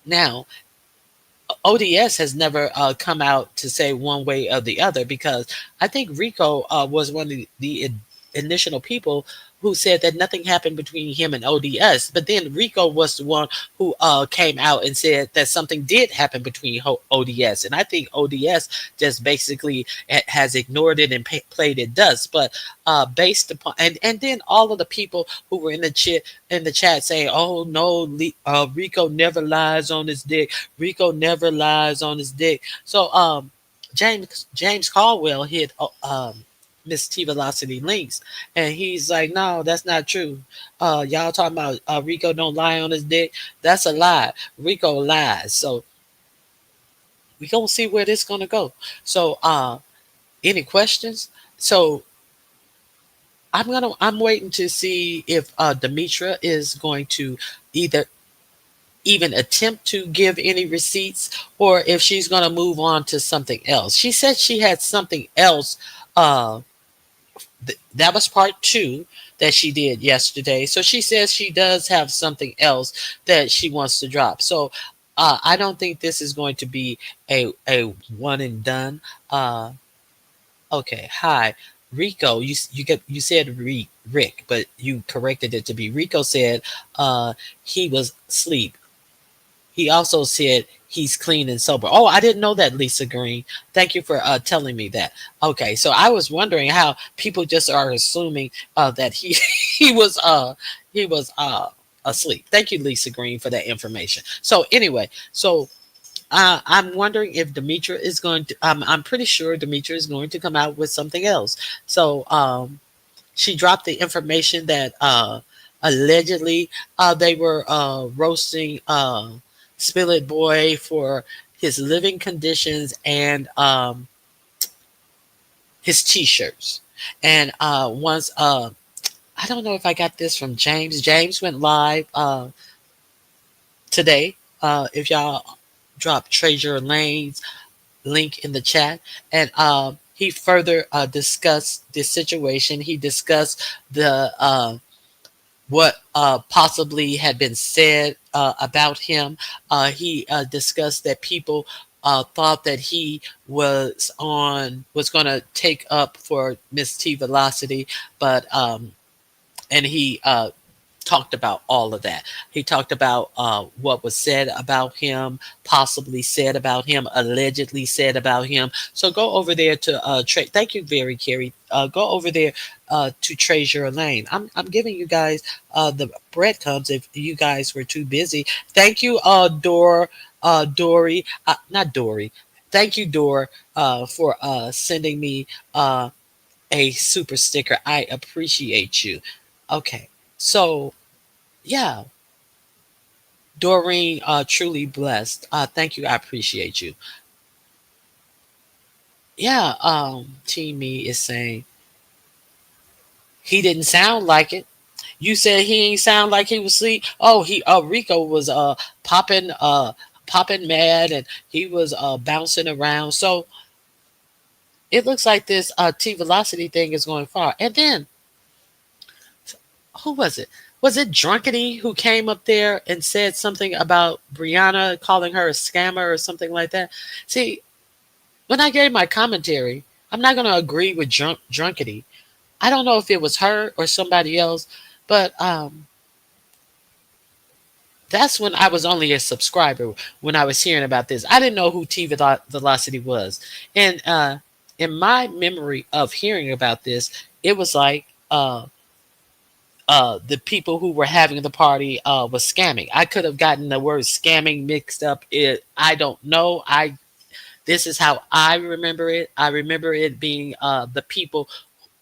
Now, ODS has never come out to say one way or the other because I think Rico was one of the initial people who said that nothing happened between him and ODS. But then Rico was the one who came out and said that something did happen between ODS. And I think ODS just basically has ignored it and played it dust. But based upon and then all of the people who were in the chat saying, "Oh no, Rico never lies on his dick. Rico never lies on his dick." So James Caldwell hit Miss T Velocity links, and he's like, "No, that's not true. Y'all talking about Rico don't lie on his dick? That's a lie. Rico lies." So we gonna see where this gonna go. So any questions? So I'm waiting to see if Demetra is going to either even attempt to give any receipts or if she's going to move on to something else. She said she had something else. That was part 2 that she did yesterday. So she says she does have something else that she wants to drop. So I don't think this is going to be a one and done. Okay, hi. Rico, you said Rick, but you corrected it to be Rico said he was asleep. He also said he's clean and sober. Oh, I didn't know that, Lisa Green. Thank you for telling me that. Okay, so I was wondering how people just are assuming that he was asleep. Thank you, Lisa Green, for that information. So anyway, so I'm wondering if Demetra is going to. I'm pretty sure Demetra is going to come out with something else. So she dropped the information that allegedly they were roasting Spill It Boy for his living conditions and his T-shirts. And once I don't know if I got this from James. James went live today. If y'all drop Treasure Lane's link in the chat, and he further discussed this situation. He discussed the what possibly had been said about him. He discussed that people thought that he was going to take up for Miss T Velocity, but and he talked about all of that. He talked about what was said about him, possibly said about him, allegedly said about him. So go over there to thank you, very Carrie. Go over there to Treasure Lane. I'm giving you guys the breadcrumbs if you guys were too busy. Thank you, Dory, not Dory. Thank you, Dor, for sending me a super sticker. I appreciate you. Okay, so yeah, Doreen, truly blessed. Thank you. I appreciate you. Yeah, Team Me is saying he didn't sound like it. You said he ain't sound like he was asleep. Oh, he Rico was popping popping mad, and he was bouncing around. So it looks like this T velocity thing is going far. And then who was it? Was it Drunkety who came up there and said something about Brianna calling her a scammer or something like that? See, when I gave my commentary, I'm not going to agree with Drunkety. I don't know if it was her or somebody else, but that's when I was only a subscriber when I was hearing about this. I didn't know who T Velocity was. And in my memory of hearing about this, it was like the people who were having the party was scamming. I could have gotten the word scamming mixed up. I don't know. This is how I remember it. I remember it being the people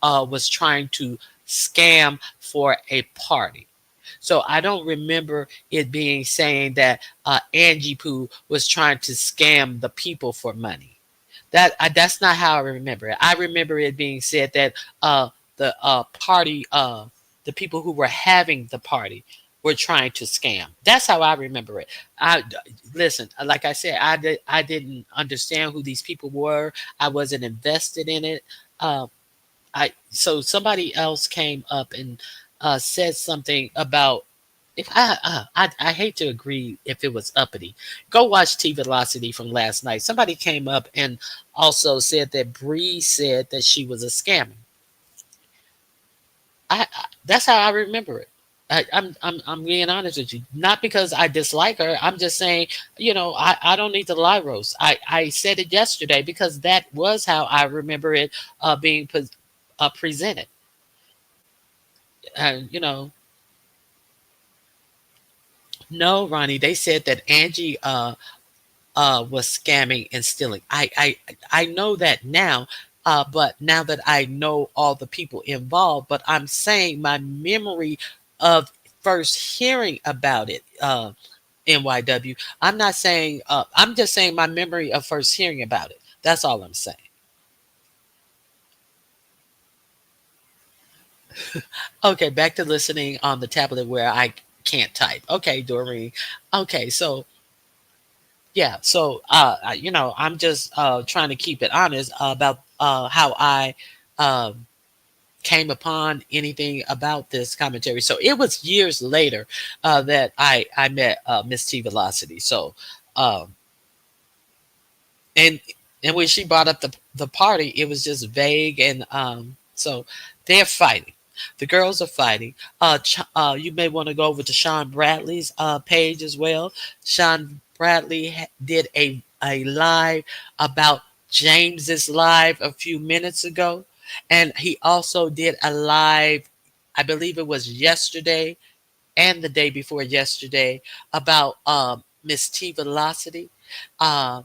was trying to scam for a party. So I don't remember it being saying that Angie Poo was trying to scam the people for money. That's not how I remember it. I remember it being said that the party, the people who were having the party, were trying to scam. That's how I remember it. I listen, like I said, I didn't understand who these people were. I wasn't invested in it. Uh, I so somebody else came up and said something about if I hate to agree if it was uppity. Go watch T Velocity from last night. Somebody came up and also said that Bree said that she was a scammer. That's how I remember it. I'm being honest with you. Not because I dislike her. I'm just saying, I don't need to lie roast. I said it yesterday because that was how I remember it being presented. And no, Ronnie, they said that Angie was scamming and stealing. I know that now, but now that I know all the people involved, but I'm saying my memory of first hearing about it, NYW. I'm not saying. I'm just saying my memory of first hearing about it. That's all I'm saying. Okay, back to listening on the tablet where I can't type. Okay, Doreen. Okay, so yeah, so I'm just trying to keep it honest about how I um, came upon anything about this commentary. So it was years later that I met Miss T Velocity. So um, and and when she brought up the party, it was just vague, and so they're fighting. The girls are fighting. You may want to go over to Sean Bradley's page as well. Sean Bradley did a live about James's live a few minutes ago, and he also did a live, I believe it was yesterday and the day before yesterday, about Miss T Velocity. Um,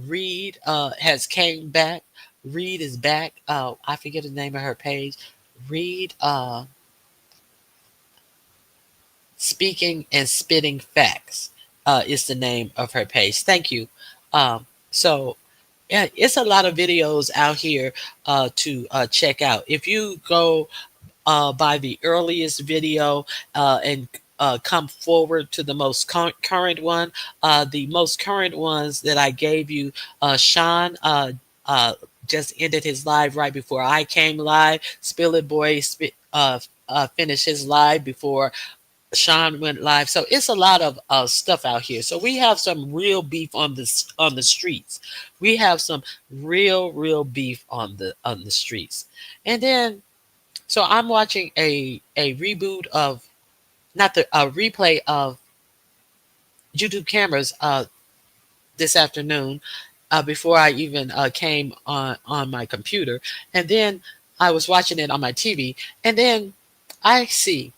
Reed has came back. Reed is back. I forget the name of her page. Reed Speaking and Spitting Facts is the name of her page. Thank you. So yeah, it's a lot of videos out here to check out. If you go by the earliest video and come forward to the most current one. The most current ones that I gave you, Sean just ended his live right before I came live. Spill It Boy finished his live before Sean went live. So it's a lot of stuff out here. So we have some real beef on the streets. We have some real beef on the streets. And then so I'm watching a reboot of not the a replay of YouTube cameras this afternoon before I even came on my computer, and then I was watching it on my TV, and then I see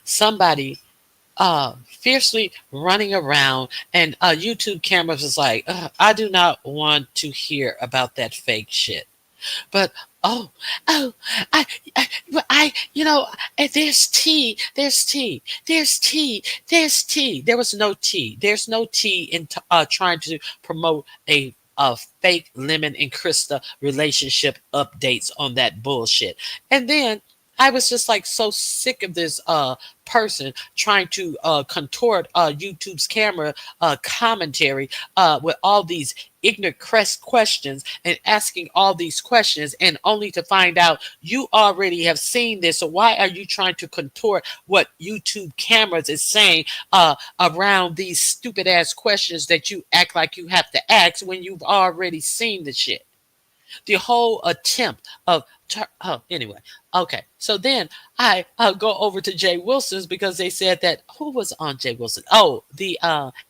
somebody fiercely running around, and YouTube cameras is like, I do not want to hear about that fake shit. But oh, oh, I, there's tea, there's tea, there's tea, there's tea. There was no tea. There's no tea in trying to promote a fake Lemon and Krista relationship updates on that bullshit. And then I was just like so sick of this person trying to contort YouTube's camera commentary with all these ignorant questions and asking all these questions and only to find out you already have seen this. So why are you trying to contort what YouTube cameras is saying around these stupid ass questions that you act like you have to ask when you've already seen the shit? The whole attempt of anyway. Okay, so then I go over to Jay Wilson's because they said that who was on Jay Wilson? Oh, the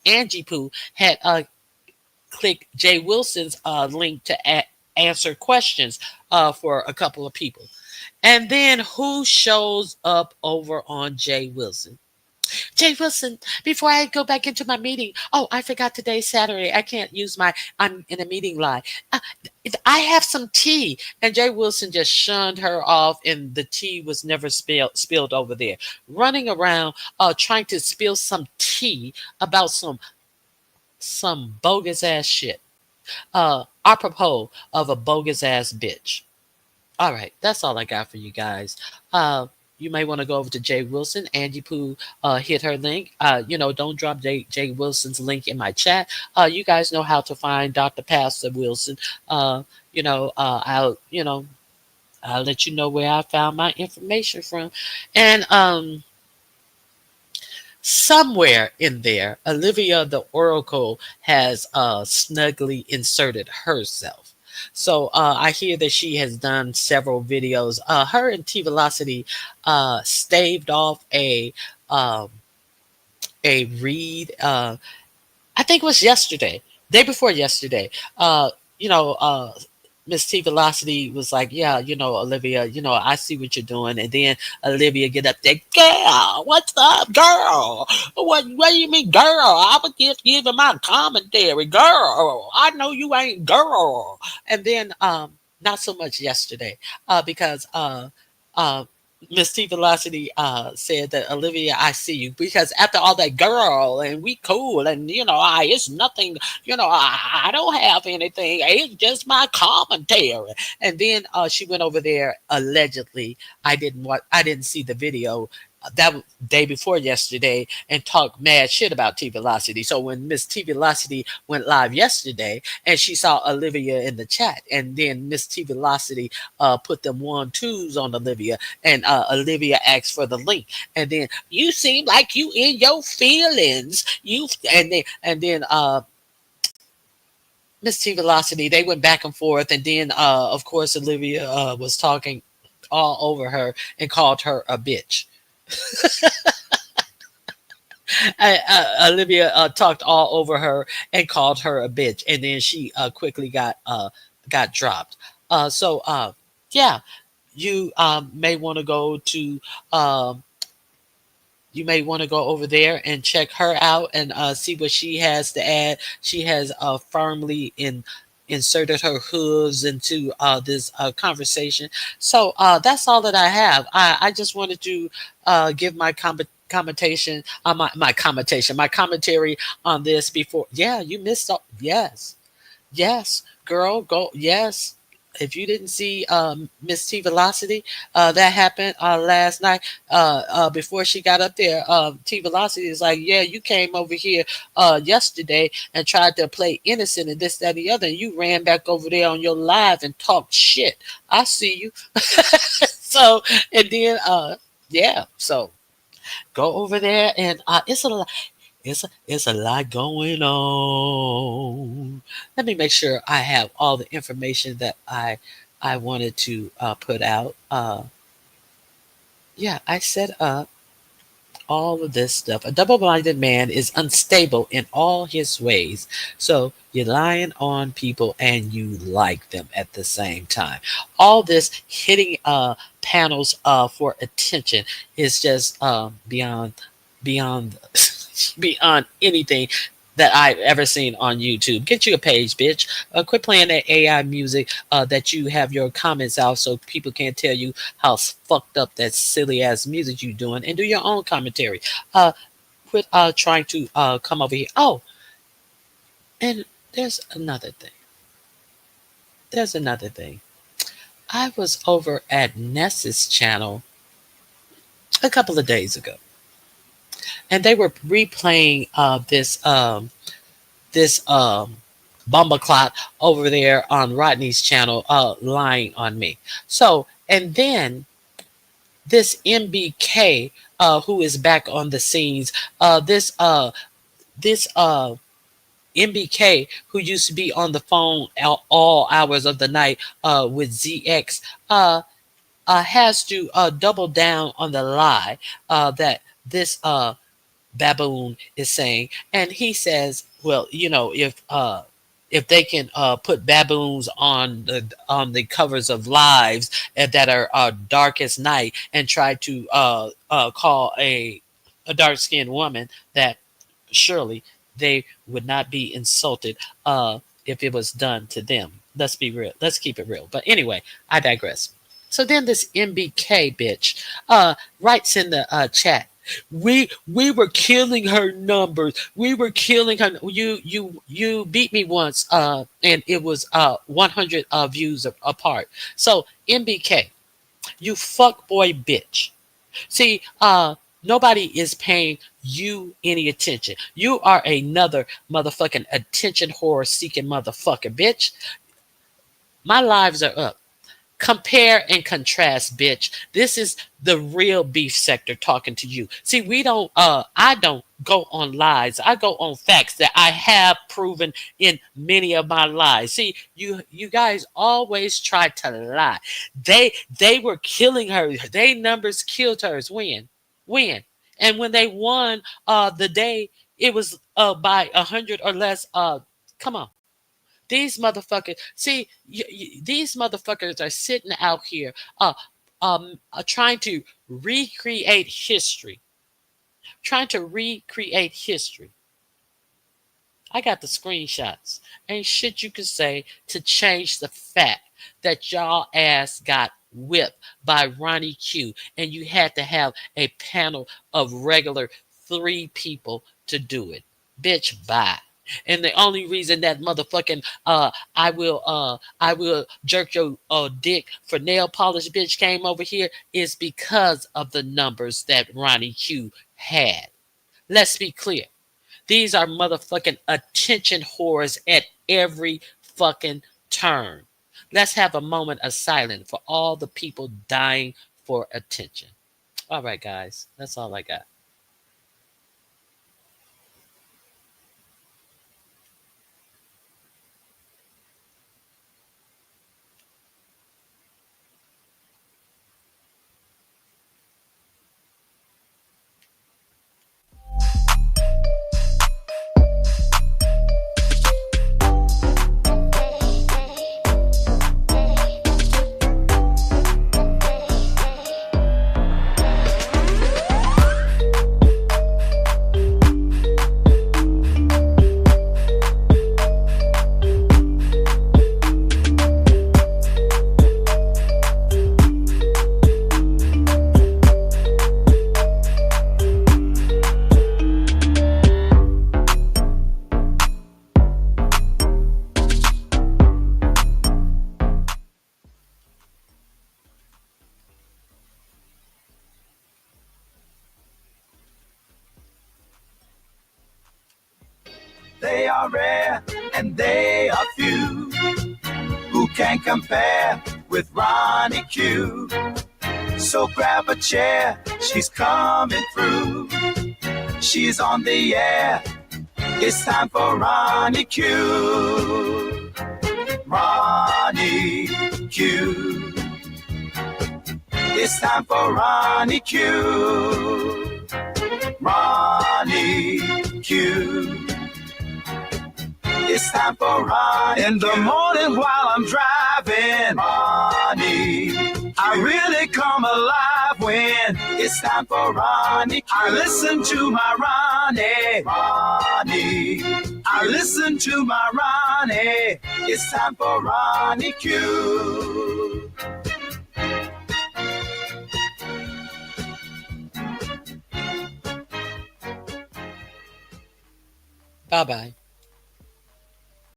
Angie Poo had click Jay Wilson's link to answer questions for a couple of people. And then who shows up over on Jay Wilson? Jay Wilson, before I go back into my meeting, oh, I forgot today's Saturday. I can't use I'm in a meeting live. I have some tea. And Jay Wilson just shunned her off, and the tea was never spilled over there. Running around trying to spill some tea about some bogus ass shit. Apropos of a bogus ass bitch. All right, that's all I got for you guys. You may want to go over to Jay Wilson. Angie Poo hit her link. Don't drop Jay Wilson's link in my chat. You guys know how to find Dr. Pastor Wilson. I'll let you know where I found my information from. And somewhere in there, Olivia the Oracle has snugly inserted herself. So I hear that she has done several videos. Her and T Velocity staved off a read. I think it was yesterday, day before yesterday. You know, Miss T Velocity was like, yeah, Olivia, I see what you're doing. And then Olivia get up there, girl, what's up, girl? What do you mean, girl? I was just giving my commentary, girl. I know you ain't girl. And then not so much yesterday, because uh Miss T Velocity said that Olivia, I see you because after all that girl and we cool and it's nothing, I don't have anything. It's just my commentary. And then she went over there allegedly. I didn't see the video that day before yesterday and talked mad shit about T Velocity. So when Miss T Velocity went live yesterday and she saw Olivia in the chat, and then Miss T Velocity put them 1-2s on Olivia, and Olivia asked for the link, and then you seem like you in your feelings. And then Miss T Velocity, they went back and forth, and then of course Olivia was talking all over her and called her a bitch. Olivia talked all over her and called her a bitch, and then she quickly got dropped. So yeah, you may want to go to you may want to go over there and check her out and see what she has to add. She has firmly inserted her hooves into this conversation. So that's all that I have. I just wanted to give my commentation, my commentary on this before. Yeah, you missed. Yes, yes, girl, go. Yes. If you didn't see Miss T Velocity, that happened last night. Before she got up there, T Velocity is like, "Yeah, you came over here yesterday and tried to play innocent and this, that, and the other, and you ran back over there on your live and talked shit. I see you." So, and then yeah, so go over there and it's a lot going on. Let me make sure I have all the information that I wanted to put out. Yeah, I set up all of this stuff. A double-minded man is unstable in all his ways. So you're lying on people and you like them at the same time. All this hitting panels for attention is just beyond beyond anything that I've ever seen on YouTube. Get you a page, bitch. Quit playing that AI music that you have your comments out so people can't tell you how fucked up that silly ass music you doing, and do your own commentary. Quit trying to come over here. Oh, and there's another thing. There's another thing. I was over at Ness's channel a couple of days ago, and they were replaying this bumbleclot over there on Rodney's channel, lying on me. So, and then this MBK, who is back on the scenes, this MBK, who used to be on the phone all hours of the night with ZX, has to double down on the lie that this baboon is saying, and he says, well, if they can put baboons on the covers of lives that are dark as night, and try to call a dark skinned woman, that surely they would not be insulted if it was done to them. Let's be real. Let's keep it real. But anyway, I digress. So then this MBK bitch writes in the chat, we were killing her numbers. We were killing her. You beat me once, and it was 100 views apart. So MBK, you fuck boy bitch. See, nobody is paying you any attention. You are another motherfucking attention whore seeking motherfucker, bitch. My lives are up. Compare and contrast, bitch. This is the real beef sector talking to you. See, I don't go on lies. I go on facts that I have proven in many of my lies. See, you guys always try to lie. They were killing her. They numbers killed hers. When? And when they won the day, it was by 100 or less. Come on. These motherfuckers, see, these motherfuckers are sitting out here trying to recreate history. I got the screenshots. Ain't shit you can say to change the fact that y'all ass got whipped by Ronnie Q, and you had to have a panel of regular 3 people to do it. Bitch, bye. And the only reason that motherfucking I will jerk your dick for nail polish bitch came over here is because of the numbers that Ronnie Q had. Let's be clear. These are motherfucking attention whores at every fucking turn. Let's have a moment of silence for all the people dying for attention. All right, guys. That's all I got. They are rare and they are few. Who can compare with Ronnie Q? So grab a chair, she's coming through. She's on the air. It's time for Ronnie Q. Ronnie Q. It's time for Ronnie Q. Ronnie Q. It's time for Ronnie. In the morning while I'm driving, Ronnie. I really come alive when it's time for Ronnie. I listen to my Ronnie. Ronnie I listen to my Ronnie. It's time for Ronnie Q. Bye bye.